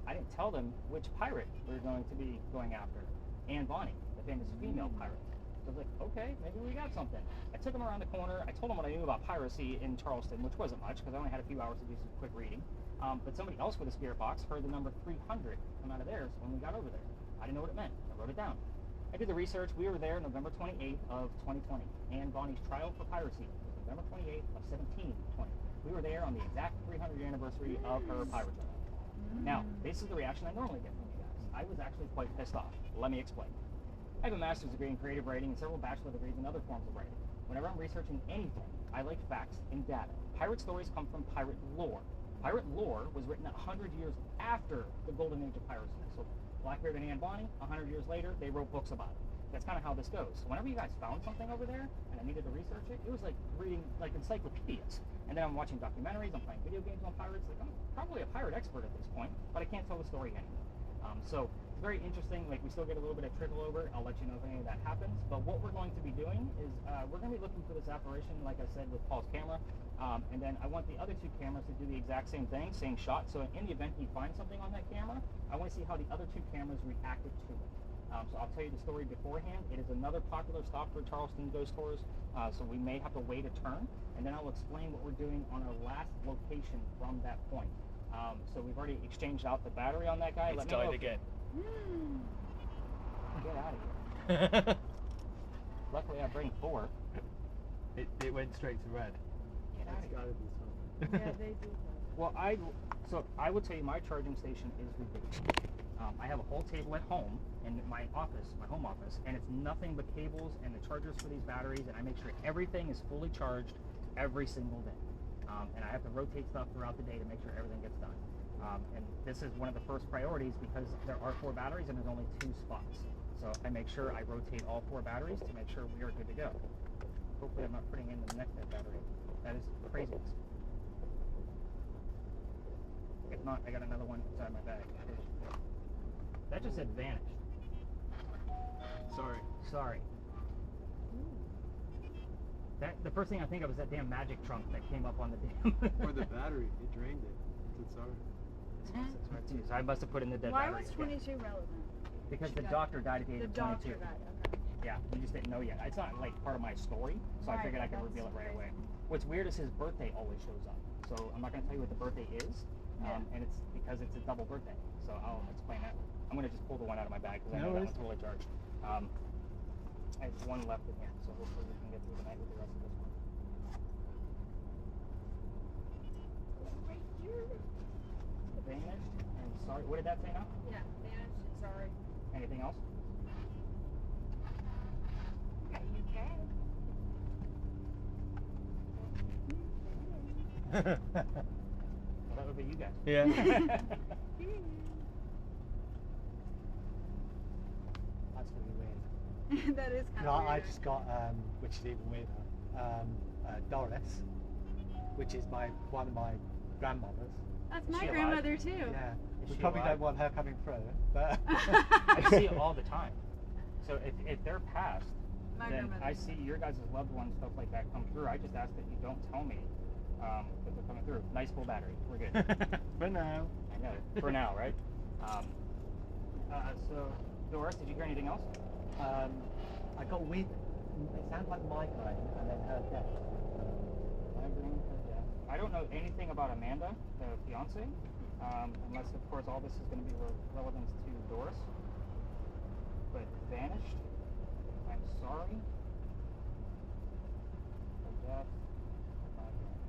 I didn't tell them which pirate we were going to be going after. Anne Bonny, the famous female pirate. So I was like, okay, maybe we got something. I took them around the corner. I told them what I knew about piracy in Charleston, which wasn't much because I only had a few hours to do some quick reading. But somebody else with a spirit box heard the number 300 come out of theirs when we got over there. I didn't know what it meant. I wrote it down. I did the research. We were there November 28th of 2020. Anne Bonny's trial for piracy was November 28th of 1720. We were there on the exact 300th anniversary of her pirate trial. Now, this is the reaction I normally get from you guys. I was actually quite pissed off. Let me explain. I have a master's degree in creative writing and several bachelor degrees in other forms of writing. Whenever I'm researching anything, I like facts and data. Pirate stories come from pirate lore. Pirate lore was written 100 years after the golden age of piracy. So Blackbeard and Anne Bonny, 100 years later, they wrote books about it. That's kind of how this goes. So whenever you guys found something over there and I needed to research it, it was like reading like encyclopedias. And then I'm watching documentaries, I'm playing video games on pirates. Like I'm probably a pirate expert at this point, but I can't tell the story anymore. So it's very interesting. Like we still get a little bit of trickle over. I'll let you know if any of that happens. But what we're going to be doing is we're going to be looking for this apparition, like I said, with Paul's camera. And then I want the other 2 cameras to do the exact same thing, same shot. So in the event he finds something on that camera, I want to see how the other 2 cameras reacted to it. So I'll tell you the story beforehand. It is another popular stop for Charleston ghost tours, so we may have to wait a turn, and then I'll explain what we're doing on our last location from that point. So we've already exchanged out the battery on that guy. It's Let me know died if- again. Get out of here. Luckily, I bring 4. It went straight to red. Get out It's of here. gotta be something. Yeah, they do. Well, I would tell you my charging station is ridiculous. I have a whole table at home in my office, my home office, and it's nothing but cables and the chargers for these batteries, and I make sure everything is fully charged every single day. And I have to rotate stuff throughout the day to make sure everything gets done. And this is one of the first priorities because there are 4 batteries and there's only 2 spots. So I make sure I rotate all 4 batteries to make sure we are good to go. Hopefully I'm not putting in the next battery. That is craziness. If not, I got another one inside my bag. That just said vanished. Sorry. Sorry. The first thing I think of is that damn magic trunk that came up on the dam. Or the battery. It drained it. It's sorry. So I must have put in the dead Why battery. was 22 relevant? Because She the died. doctor died at the age The of doctor 22. died. Okay. Yeah, we just didn't know yet. It's not like part of my story, so I Right, figured I could that's reveal it right crazy. away. What's weird is his birthday always shows up. So I'm not going to tell you what the birthday is, Yeah. and it's because it's a double birthday. So I'll explain that. I'm going to just pull the one out of my bag because I No know that worries. one's totally charged. I have one left in here, so hopefully we can get through the night with the rest of this one. Vanished, and sorry. What did that say now? Yeah, vanished and sorry. Anything else? Okay. Well, that would be you guys. Yeah. That's really weird. That is kind No, of weird. I just got, which is even weirder, Doris, which is one of my grandmothers. That's Is my she alive? grandmother too. Yeah. Is We she probably alive? don't want her coming through, but I see it all the time. So if they're passed, My then grandmother. I see your guys' loved ones, stuff like that come through. I just ask that you don't tell me that they're coming through. Nice full battery. We're good. for now. I know. For now, right? So, Doris, did you hear anything else? I got weird. It sounds like migraine and then her death. Migraine for death. I don't know anything about Amanda, the fiance, unless, of course, all this is going to be relevant to Doris. But vanished. I'm sorry. For death. Migraine.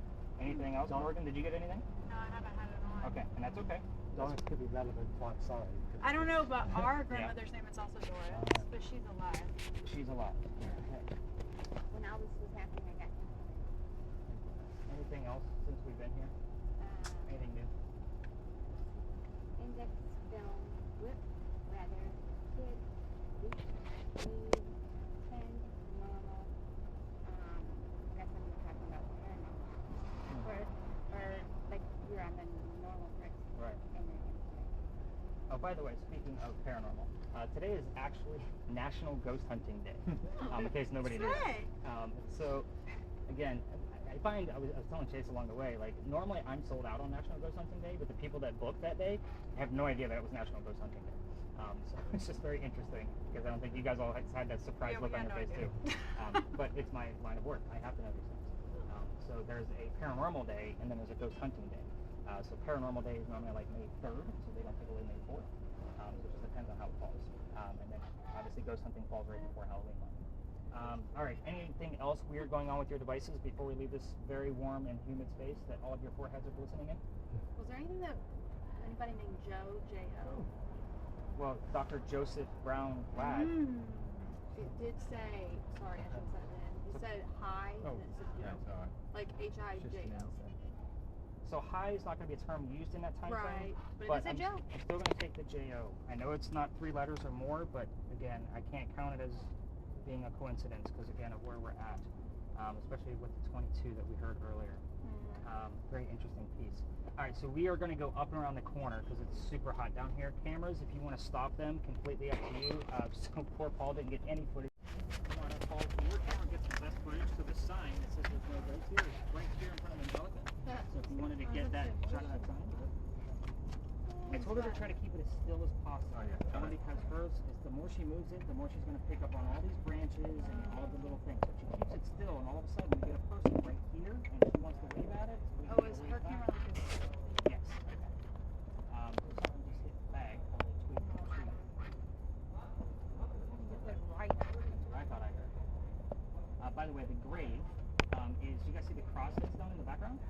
Anything else, Morgan? Did you get anything? No, I haven't had it on. Okay, and that's okay. Doris could be relevant, quite sorry. I don't know, but our grandmother's name is also Doris, but she's alive. She's alive. Okay. When all this was happening, I got Anything else since we've been here? Anything new? index film, whip, weather, kid, week, lead, 10, normal. That's when we were talking about paranormal. Or like you're on the normal part. Right. And then Oh, by the way, speaking of paranormal, today is actually National Ghost Hunting Day. In case nobody knew. Right. So, again, I find I was telling Chase along the way, like normally I'm sold out on National Ghost Hunting Day, but the people that booked that day have no idea that it was National Ghost Hunting Day. So it's just very interesting because I don't think you guys all had that surprise Yeah, we look on had your no face idea. too. But it's my line of work. I have to know these things. So there's a paranormal day and then there's a ghost hunting day. So paranormal day is normally like May 3rd, so they don't take away May 4th. So it just depends on how it falls. And then obviously ghost hunting falls right before Halloween month. All right, anything else weird going on with your devices before we leave this very warm and humid space that all of your foreheads are glistening in? Was there anything that anybody named Joe, J-O? Well, Dr. Joseph Brown Ladd. It did say, sorry, I should have said it then. He said hi, and it said Yeah, Joe. it's alright. Like H-I-J-O. So high is not going to be a term used in that time Right, frame. but it did say I'm, Joe. I'm still going to take the J-O. I know it's not 3 letters or more, but again, I can't count it as being a coincidence because again of where we're at, especially with the 22 that we heard earlier. Very interesting piece. All right, so we are going to go up and around the corner because it's super hot down here. Cameras, if you want to stop them, completely up to you. So poor Paul didn't get any footage. Come on up, Paul. Your camera gets the best footage, so the sign that says there's no breaks here is right here in front of Angelica. So if you wanted to get that shot of that sign, it's told her to try to keep it as still as possible. Only because hers is the more she moves it, the more she's going to pick up on all these branches and all the little things. So if she keeps it still, and all of a sudden we get a person right here, and she wants to wave at it. Oh, is her camera like this? Yes. Something just hit the bag. Probably tweaked the tree. Get that right. I thought I heard. By the way, the grave is, you guys see the cross that's down in the background?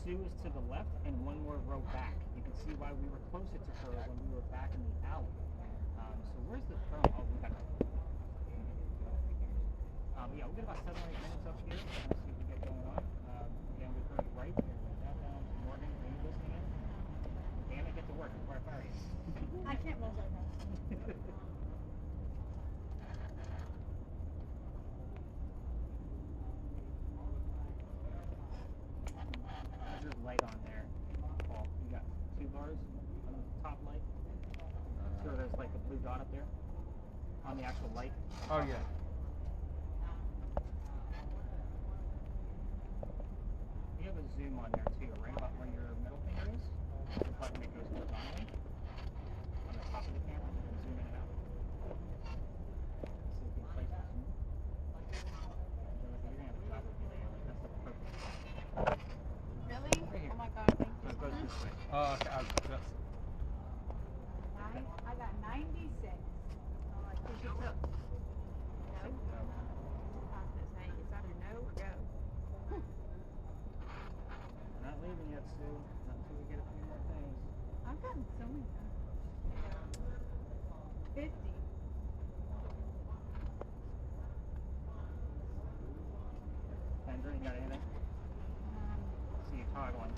Sue is to the left and one more row back. You can see why we were closer to her when we were back in the alley. So where's the thermal? Oh, we got it. Yeah, we'll get about 7 or 8 minutes up here. Let's see what we get going on. Again, we heard right. That down. Morgan, are you listening in? Damn it, get to work before I fire you. I can't multitask. There's light on there. Paul, you got 2 bars on the top light. So there's like a blue dot up there on the actual light. Oh yeah. You have a zoom on there too, right about where your middle finger is. The button that goes horizontally on the top of the camera, and zoom in and out. So you can place the zoom. You're gonna have a job with you later. Like, that's the perfect. Really? Oh my god, thank So you. it goes this way. Okay. I got 96. I'm like, push it up. No. It's either no or go. We're not leaving yet, Sue. Not until we get a few more things. I've gotten so many. 50. Kendra, you got anything? See you toggling.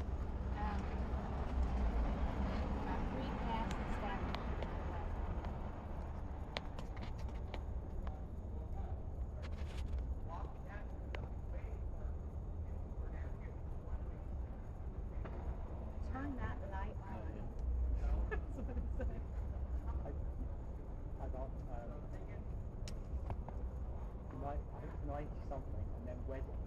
My free pass and staff. Turn that light on. That's what it said. I got I think 90 something and then wedding.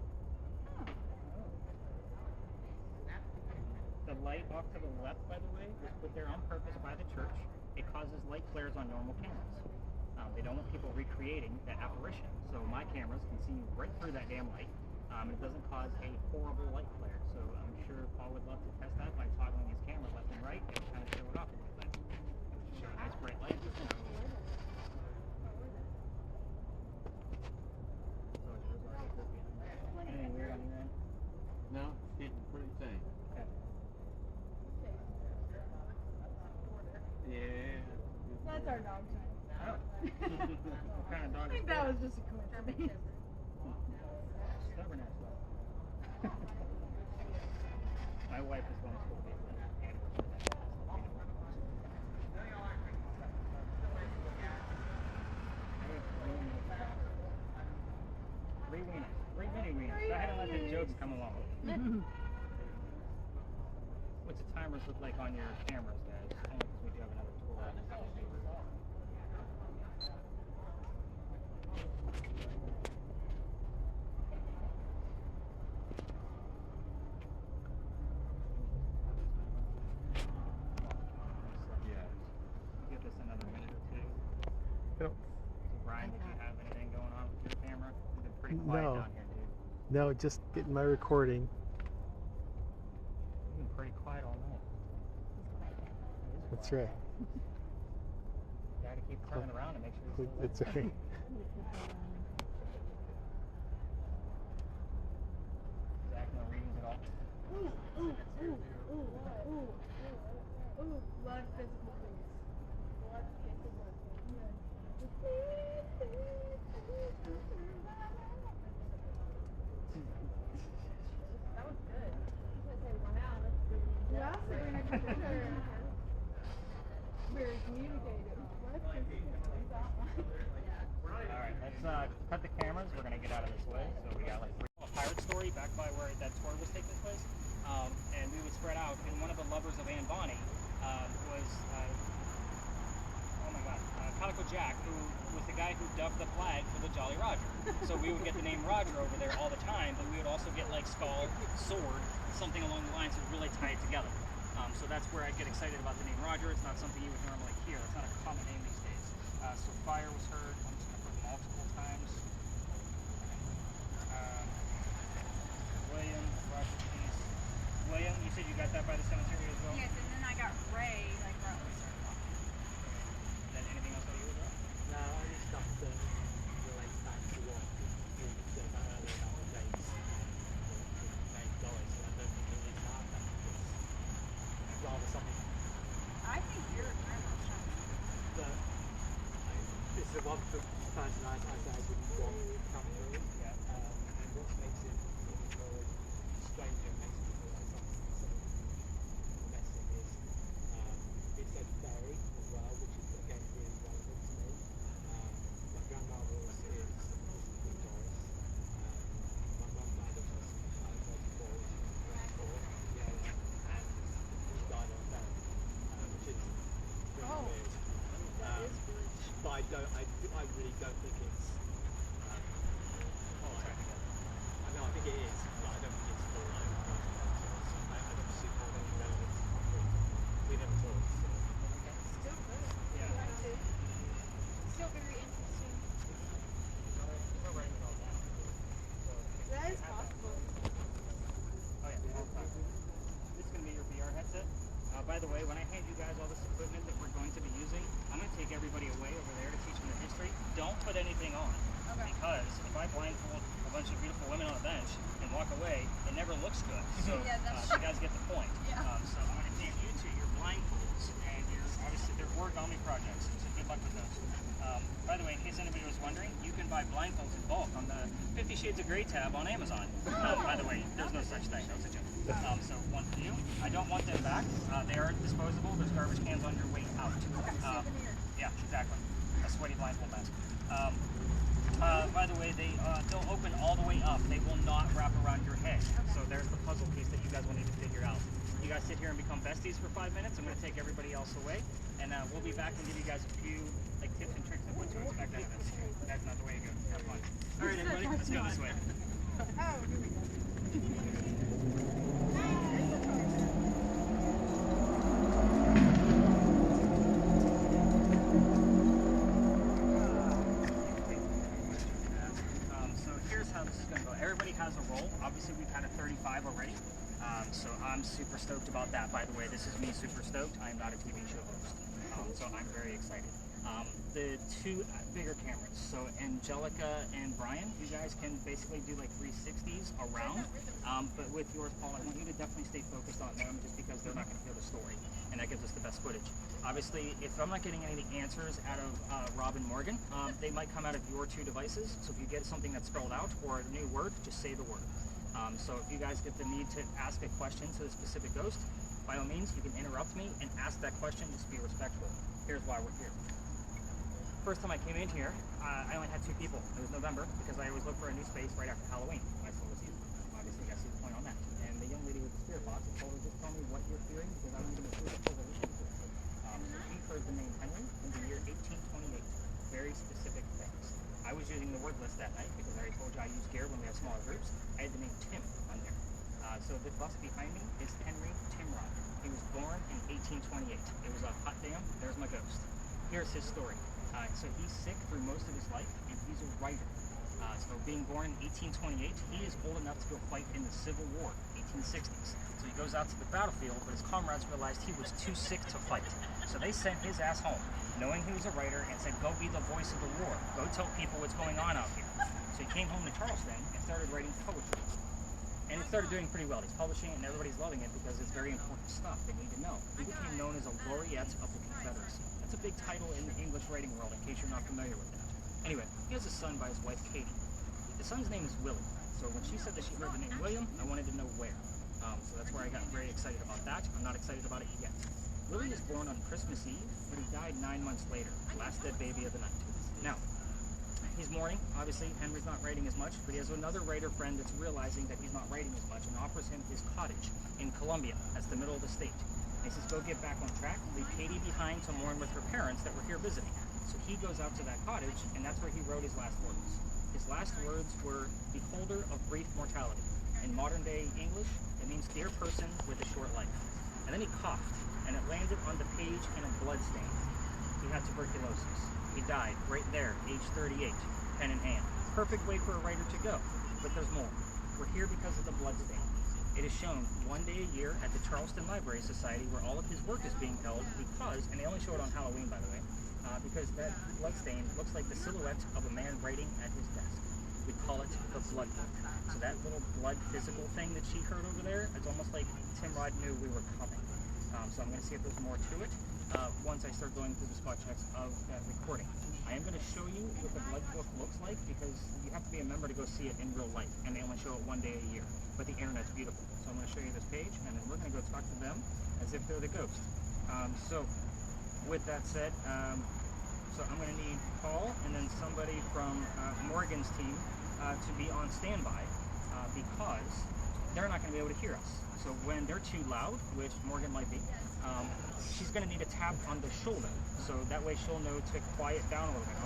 The light off to the left, by the way, was put there on purpose by the church. It causes light flares on normal cameras. They don't want people recreating that apparition. So my cameras can see right through that damn light. It doesn't cause a horrible light flare. So I'm sure Paul would love to test that by toggling his camera left and right and kind of show it off a little bit. It would show a nice bright light. So yours already good. Anything weird on your end? No, it's getting pretty tame. Okay. Yeah. That's our dog sign. Oh. What kind of dog I is think that was just a coincidence. Stubborn ass dog. My wife is going to school to Three wieners. 3 mini wieners. Go ahead and let the jokes come along. What's the timers look like on your cameras, guys? Only because we do have another tour. Yeah. Give this another minute or two. Yep. So Brian, did you have anything going on with your camera? You've been pretty quiet No. down here, dude. No, just getting my recording. You've been pretty quiet all night. That's right. You gotta keep turning around and make sure you're still That's right. Zach, no readings at all? Blood physical things. Blood physical That was good. Yeah, Sabrina Computer. Very communicative. Alright, let's cut the cameras. We're gonna get out of this way. So we got like a pirate story back by where that tour was taking place. And we would spread out. And one of the lovers of Anne Bonny was, oh my god, Calico Jack, who was the guy who dubbed the flag for the Jolly Roger. So we would get the name Roger over there all the time, but we would also get like skull, sword, something along the lines to really tie it together. So that's where I get excited about the name Roger. It's not something you would normally hear. It's not a common name these days. So fire was heard. I'm just going to put multiple times. William, Rush, Peace. William, you said you got that by the cemetery as well? Yes, and then I got Ray, like right when we started talking. Then anything else that you would like? No, only stuff that relates back to what we said about earlier about the dates. The name Doris, and I don't think we need to have that because it's rather something I think your grandma was trying to that this is the one person I say I wouldn't want coming through. Yeah. And what makes it even more strange and makes me feel like something messing is it said fairy as well, which is again really relevant to me. My grandmother is Queen Doris. My mum died at 34, she was 24, yeah, and she died on death, which is really weird. That is weird. But I really don't think it's. I know, I think it is, but I don't think it's full like. I don't see how any relevance to my group. We never talked. So. Still good. Yeah. Like to, still very interesting. We're writing it all down. So That is possible. Oh yeah, all the time. This is going to be your VR headset. By the way, when I hand you guys all this equipment that we're going to be using, I'm going to take everybody away over there to teach them the history. Don't put anything on. Okay. Because if I blindfold a bunch of beautiful women on a bench and walk away, it never looks good. So Yeah, that's you guys get the point. Yeah. So I'm going to hand you to your blindfolds, and obviously they're origami projects, so good luck with those. By the way, in case anybody was wondering, you can buy blindfolds in bulk on the 50 Shades of Grey tab on Amazon. By the way, there's no such thing. That was a joke. So one for you. I don't want them back. They are disposable. There's garbage cans on your way out. Souvenir. Yeah, exactly. A sweaty blindfold mask. By the way, they'll open all the way up. They will not wrap around your head. So there's the puzzle piece that you guys will need to figure out. You guys sit here and become besties for 5 minutes. I'm going to take everybody else away, and we'll be back and give you guys a few tips and tricks of what to expect out of this. That's not the way to go. Have fun. All right, everybody, let's go this way. Oh, here we go. So here's how this is going to go. Everybody has a role. Obviously, we've had a 35 already. So I'm super stoked about that. By the way, this is me super stoked. I am not a TV show host. So I'm very excited. The two bigger cameras. So Angelica and Brian, you guys can basically do like 360s around. But with yours, Paul, I want you to definitely stay focused on them just because they're not going to feel the story. And that gives us the best footage. Obviously, if I'm not getting any answers out of Rob and Morgan, they might come out of your two devices. So if you get something that's spelled out or a new word, just say the word. So if you guys get the need to ask a question to the specific ghost, by all means, you can interrupt me and ask that question. Just be respectful. Here's why we're here. First time I came in here, I only had 2 people. It was November because I always look for a new space right after Halloween. I still was you. Obviously, you guys see the point on that. And the young lady with the spirit box told her, just tell me what you're fearing because I'm going to do the full release. So he heard the name Henry in the year 1828. Very specific things. I was using the word list that night because I already told you I use gear when we have smaller groups. I had the name Tim on there. So the bus behind me is Henry Timrod. He was born in 1828. It was a hot damn. There's my ghost. Here's his story. So he's sick through most of his life, and he's a writer. So being born in 1828, he is old enough to go fight in the Civil War, 1860s. So he goes out to the battlefield, but his comrades realized he was too sick to fight. So they sent his ass home, knowing he was a writer, and said, go be the voice of the war. Go tell people what's going on out here. So he came home to Charleston and started writing poetry. And it started doing pretty well. He's publishing it, and everybody's loving it because it's very important stuff they need to know. He became known as a laureate of the Confederacy. That's a big title in the English writing world, in case you're not familiar with that. Anyway, he has a son by his wife, Katie. The son's name is Willie. So when she said that she heard the name William, I wanted to know where. So that's where I got very excited about that. I'm not excited about it yet. Willie was born on Christmas Eve, but he died 9 months later. Last dead baby of the night. Now, he's mourning. Obviously, Henry's not writing as much, but he has another writer friend that's realizing that he's not writing as much and offers him his cottage in Columbia. That's the middle of the state. And he says, go get back on track, leave Katie behind to mourn with her parents that were here visiting. So he goes out to that cottage, and that's where he wrote his last words. His last words were, beholder of brief mortality. In modern day English, it means dear person with a short life. and then he coughed, and it landed on the page in a blood stain. He had tuberculosis. He died right there, age 38, pen in hand. Perfect way for a writer to go, but there's more. We're here because of the blood stain. It is shown one day a year at the Charleston Library Society where all of his work is being held because, and they only show it on Halloween by the way, because that blood stain looks like the silhouette of a man writing at his desk. We call it the blood book. So that little blood physical thing that she heard over there, it's almost like Timrod knew we were coming. So I'm going to see if there's more to it once I start going through the spot checks of that recording. I am going to show you what the blood book looks like because you have to be a member to go see it in real life, and they only show it one day a year. But the internet's beautiful. So I'm going to show you this page, and then we're going to go talk to them as if they're the ghost. So with that said, so I'm going to need Paul and then somebody from Morgan's team to be on standby because they're not going to be able to hear us. So when they're too loud, which Morgan might be, she's going to need a tap on the shoulder. So that way she'll know to quiet down a little bit.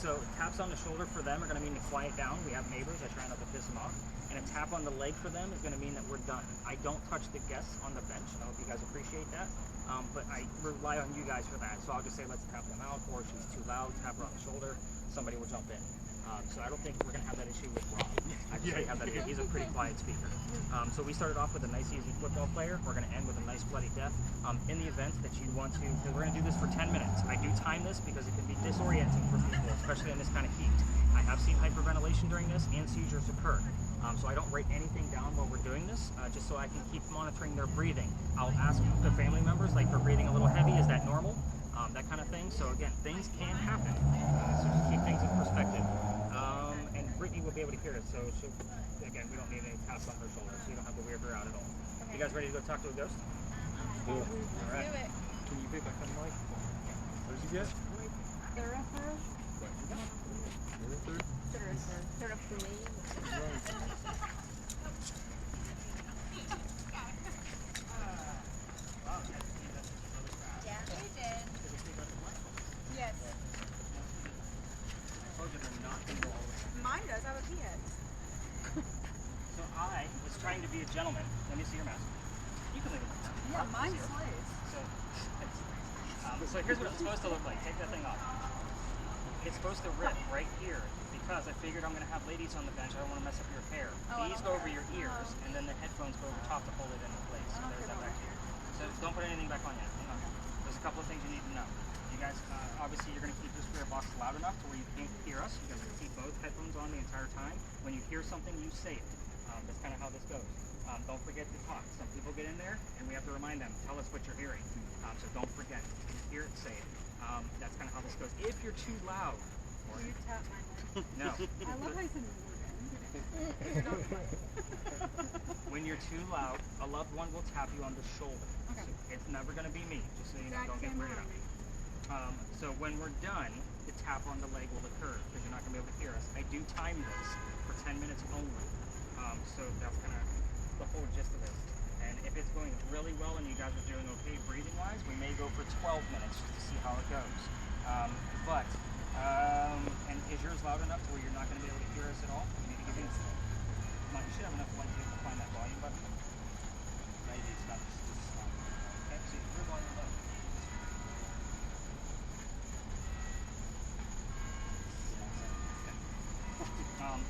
So taps on the shoulder for them are going to mean to quiet down. We have neighbors, I try not to piss them off. And a tap on the leg for them is going to mean that we're done. I don't touch the guests on the bench. I hope you guys appreciate that. But I rely on you guys for that. So I'll just say, let's tap them out, or if she's too loud, tap her on the shoulder, somebody will jump in. So I don't think we're going to have that issue with Rob. I can have that issue. He's a pretty quiet speaker. So we started off with a nice, easy football player. We're going to end with a nice, bloody death. In the event that you want to, because we're going to do this for 10 minutes. I do time this because it can be disorienting for people, especially in this kind of heat. I have seen hyperventilation during this and seizures occur. So I don't write anything down while we're doing this, just so I can keep monitoring their breathing. I'll ask the family members, like, they're breathing a little heavy, is that normal? That kind of thing. So again, things can happen. So just keep things in perspective. And Brittany will be able to hear it. So again, we don't need any taps on her shoulder, so you don't have to weird her out at all. Okay. You guys ready to go talk to a ghost? Cool. All right. Do it. Can you pick back on the mic? What did you get? Yeah, we did. Yes. Mine does. I have a pee. So I was trying to be a gentleman. Let me see your mask. You can leave it like that. Yeah, mine Here. slays. So here's what it's supposed to look like. Take that thing off. It's supposed to rip right here because I figured I'm going to have ladies on the bench. I don't want to mess up your hair. These go over your ears, and then the headphones go over top to hold it into place. So there's that back here. So don't put anything back on yet. There's a couple of things you need to know. You guys, obviously you're going to keep this rear box loud enough to where you can't hear us. You guys are going to keep both headphones on the entire time. When you hear something, you say it. That's kind of how this goes. Don't forget to talk. Some people get in there, and we have to remind them, tell us what you're hearing. So don't forget. If you hear it, say it. That's kind of how this goes. If you're too loud, or You tap my leg. no. I love how you said When you're too loud, a loved one will tap you on the shoulder. Okay. So it's never going to be me, just so you know, don't get weirded out. So when we're done, the tap on the leg will occur because you're not going to be able to hear us. I do time this for 10 minutes only. So that's kind of the whole gist of this. And if it's going really well and you guys are doing okay breathing-wise, we may go for 12 minutes just to see how it goes. And is yours loud enough to where you're not going to be able to hear us at all? We need to give you you should have enough light to find that volume button. Maybe it's not just okay, so your volume low.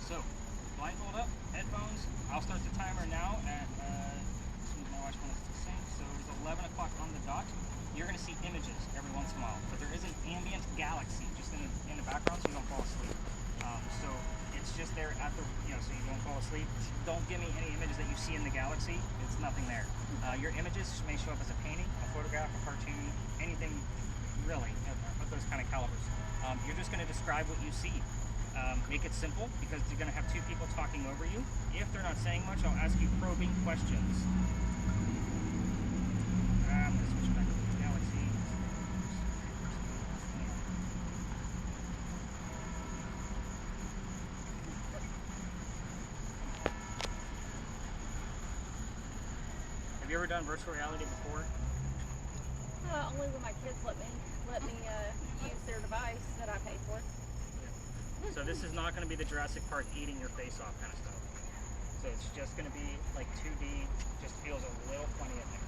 So blindfold up, headphones. I'll start the timer now at my watch when it's the same. So it's 11 o'clock on the dot. You're going to see images every once in a while, but there is an ambient galaxy just in the background, so you don't fall asleep. So it's just there at the, so you don't fall asleep. Don't give me any images that you see in the galaxy. It's nothing there. Your images may show up as a painting, a photograph, a cartoon, anything really of those kind of calibers. You're just going to describe what you see. Make it simple because you're going to have two people talking over you. If they're not saying much, I'll ask you probing questions. I'm going to switch back to the galaxy. Have you ever done virtual reality before? Only when my kids let me use their device that I paid for. So this is not going to be the Jurassic Park eating your face off kind of stuff. So So it's just going to be like 2D, just feels a little funny in there.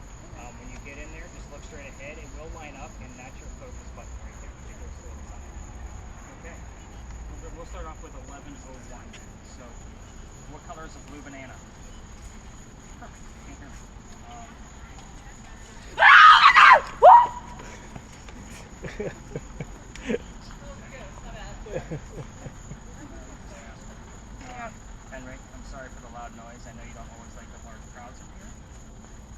When you get in there, just look straight ahead. It will line up, and that's your focus button right there. It goes to the side. Okay. We'll start off with 1101. So, what color is a blue banana? Perfect. Can't hear me. Henry, I'm sorry for the loud noise. I know you don't always like the large crowds in here.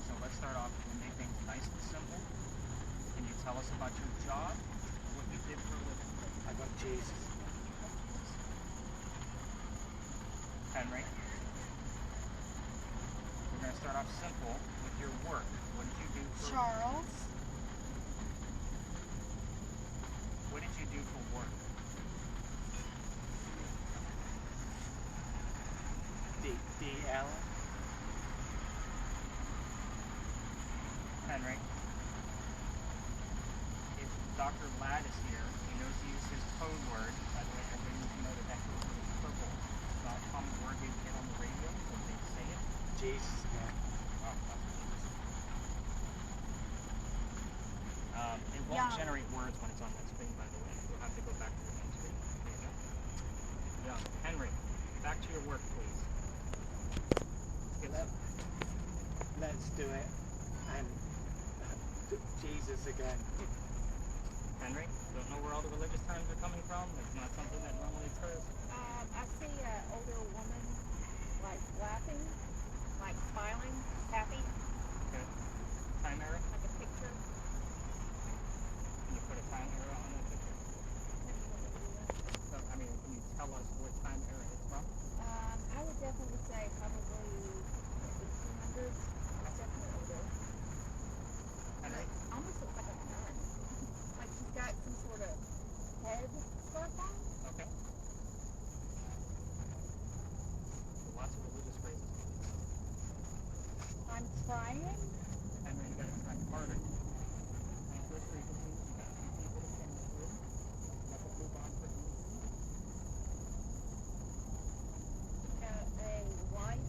So let's start off and make things nice and simple. Can you tell us about your job or what you did for a living? I got Jesus. Henry, we're going to start off simple with your work. What did you do for Charles. What did you do for work? D. Allen. Henry, if Dr. Ladd is here, he knows to use his code word. By the way, everybody needs to know that that code word is purple. It's not a common word they get on the radio, but they say it. Jesus again. Oh, that's what it is. It won't Young. generate words when it's on that screen, by the way. You'll have to go back to the main screen. There you go. Young. Henry, back to your work, please. Let's do it. And Jesus again. Henry, don't know where all the religious times are coming from. It's not something that normally occurs. I see an older woman like laughing, like smiling, happy, Okay. Time error? like a picture. Can you put a time error on that picture? So, I mean, can you tell us what time era it's from? I would definitely say probably 1800s. It's definitely older. Henry? Almost looks like a nun. Like she's got some sort of head scarf on. Okay. Lots of religious phrases. I'm trying. Henry, you gotta try harder. Transverse frequencies, you got 2 people to send through. Let the blue box for you. Got a light,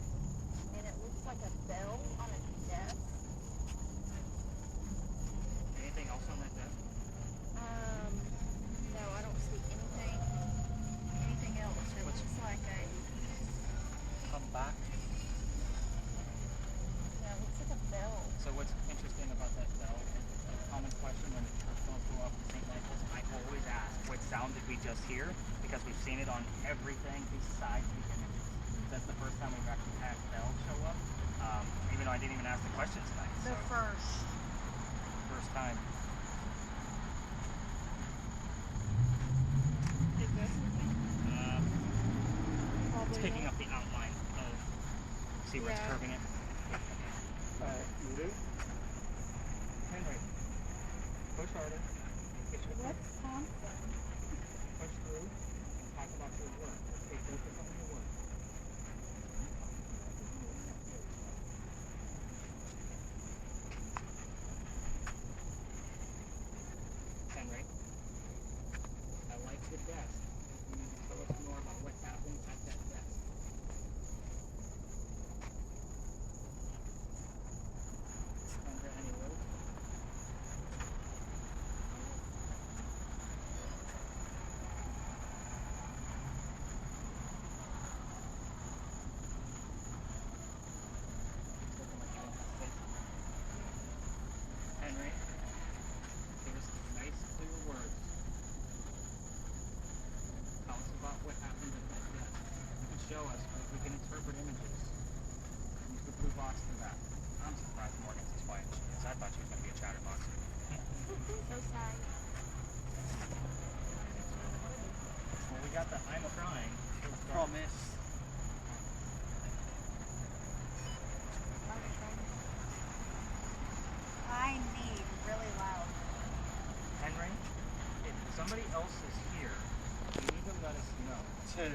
and it looks like a bell on a desk. Anything else on that desk? No, I don't see anything else. It looks like a, Come back. yeah, it looks like a bell. So what's interesting about that bell is a common question when the church bells go off in St. Michael's. I always ask, what sound did we just hear? Because we've seen it on everything besides the images. That's the first time we've actually had bells show up. Even though I didn't even ask the question tonight. The So first. first time. Is this? It's Probably picking not. up the outline of, see where it's Yeah. curving it? You do? Henry, push harder. Get your foot, What's Thompson? push through, and talk about your work. Let's stay focused on your work. Henry, I like the desk. You need to tell us more about what happens at that desk. Henry, any words? Henry, give us nice, clear words. Tell us about what happened at that desk. You can show us, but we can interpret images. Use the blue box for that. I'm surprised Morgan's as quiet as she is. I thought she was going to be a chatterbox. So sorry. Well, we got the I'm trying. Promise. I need really loud. Henry, if somebody else is here, you need to let us know. 2.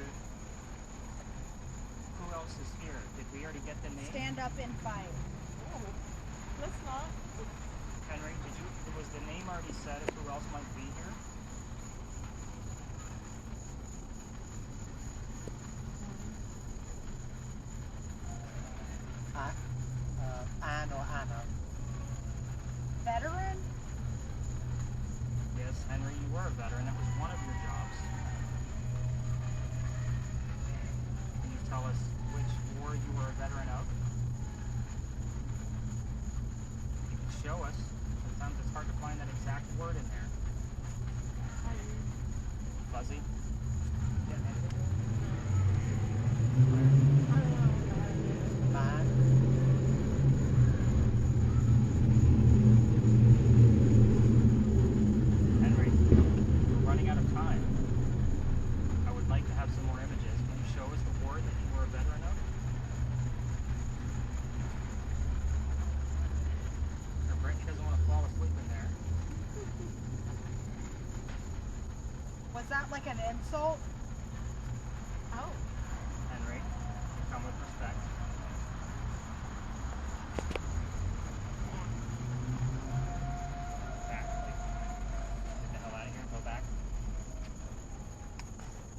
Who else is here? Did we already get the name? Stand up and fight. Let's not. Henry, was the name already said of who else might be here? veteran oak? You can show us. Sometimes it's hard to find that exact word in there. Fuzzy? Yeah, Mine. Henry, we're running out of time. I would like to have some more images. Can you show us the word that you were a veteran of? Or Brittany doesn't want to fall asleep in there. Was that like an insult? Oh. Henry, come with respect. Back, please. Get the hell out of here and go back.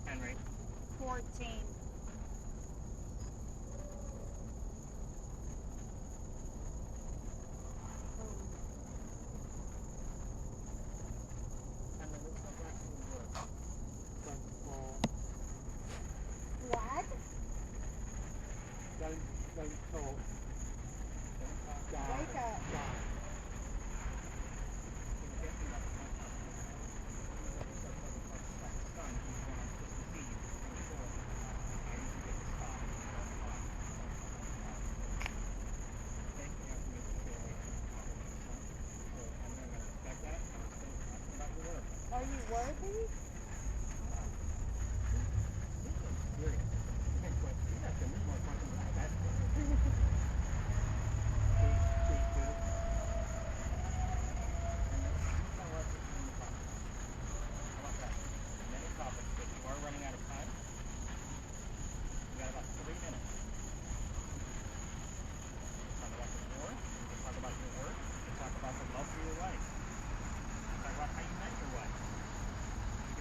Henry. 14. Henry, let's go back to the work. Don't fall. What? Don't talk. Down. Wake up. Down. Are you worthy?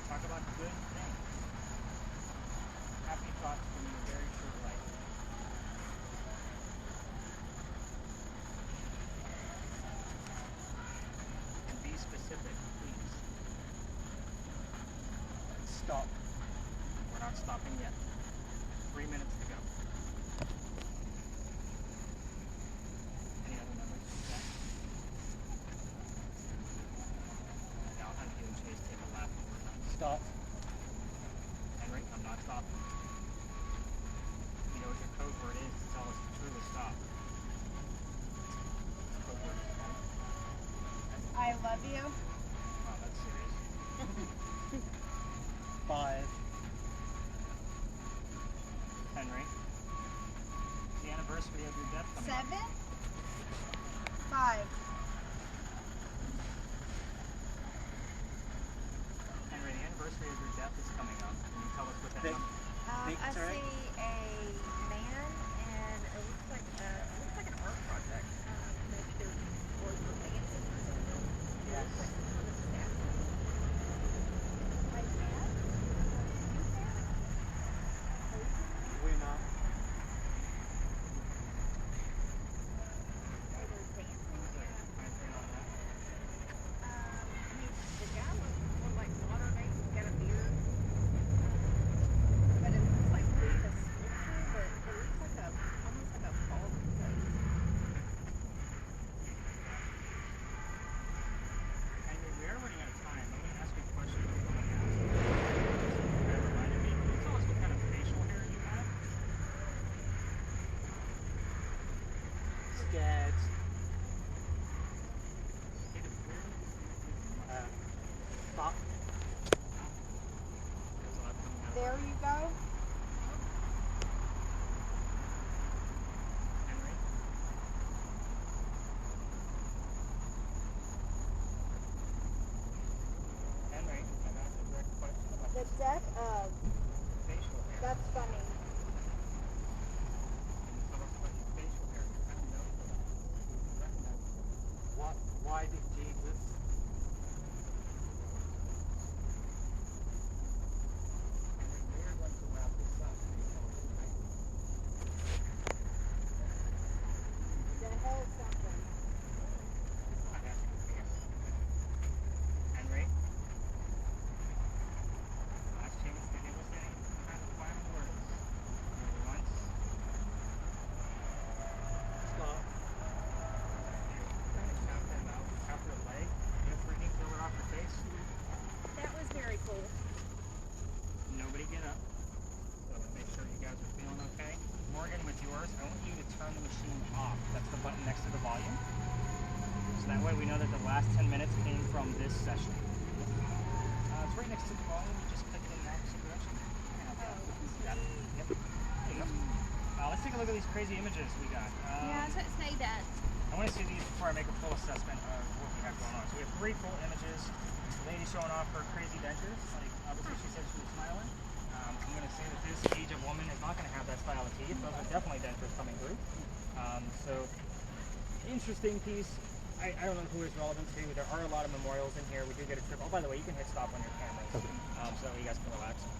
Talk about good things. Happy thoughts from your very short life. And be specific, please. Stop. We're not stopping yet. 3 minutes to go. Any other numbers? Yeah. Yeah, I'll have you and Chase take a lap when we're done. Stop. Henry, I'm not stopping. You know what your code word is to tell us to truly stop. Code word is okay? I love you. Wow, that's serious. 5. Henry, it's the anniversary of your death coming up. 7. 5. Henry, the anniversary of your death is coming up. Can you tell us what that Vic. number? I Victory? see a man, and it looks like an art project. Maybe there's boys were dancing or something. Yes. It looks like some sort of statue. My dad? Winner. They were dancing. Time frame on that? The guy looked like modern age. He's got a beard. But it looks like a sculpture, but it looks like almost like a bald face. Henry, we are running out of time. I'm going to ask you a question that no one asked. That reminded me. Can you tell us what kind of facial hair you have? Scared. Fuck. There's a lot coming out of There you go. Henry. Henry, I've asked a direct question about The death of. facial hair. That's funny. Can you tell us about your facial hair? What kind of nose do you have? button next to the volume. So that way we know that the last 10 minutes came from this session. It's right next to the volume. You just click it in the opposite direction. Got it. Yep. There you go. Let's take a look at these crazy images we got. Yeah, so say that. I want to see these before I make a full assessment of what we have going on. So we have 3 full images. The lady showing off her crazy dentures. Like, obviously she said she was smiling. I'm going to say that this age of woman is not going to have that style of teeth. Those are definitely dentures coming through. So, interesting piece. I don't know who is relevant to. There are a lot of memorials in here. We do get a trip. Oh, by the way, you can hit stop on your cameras. So that way you guys can relax.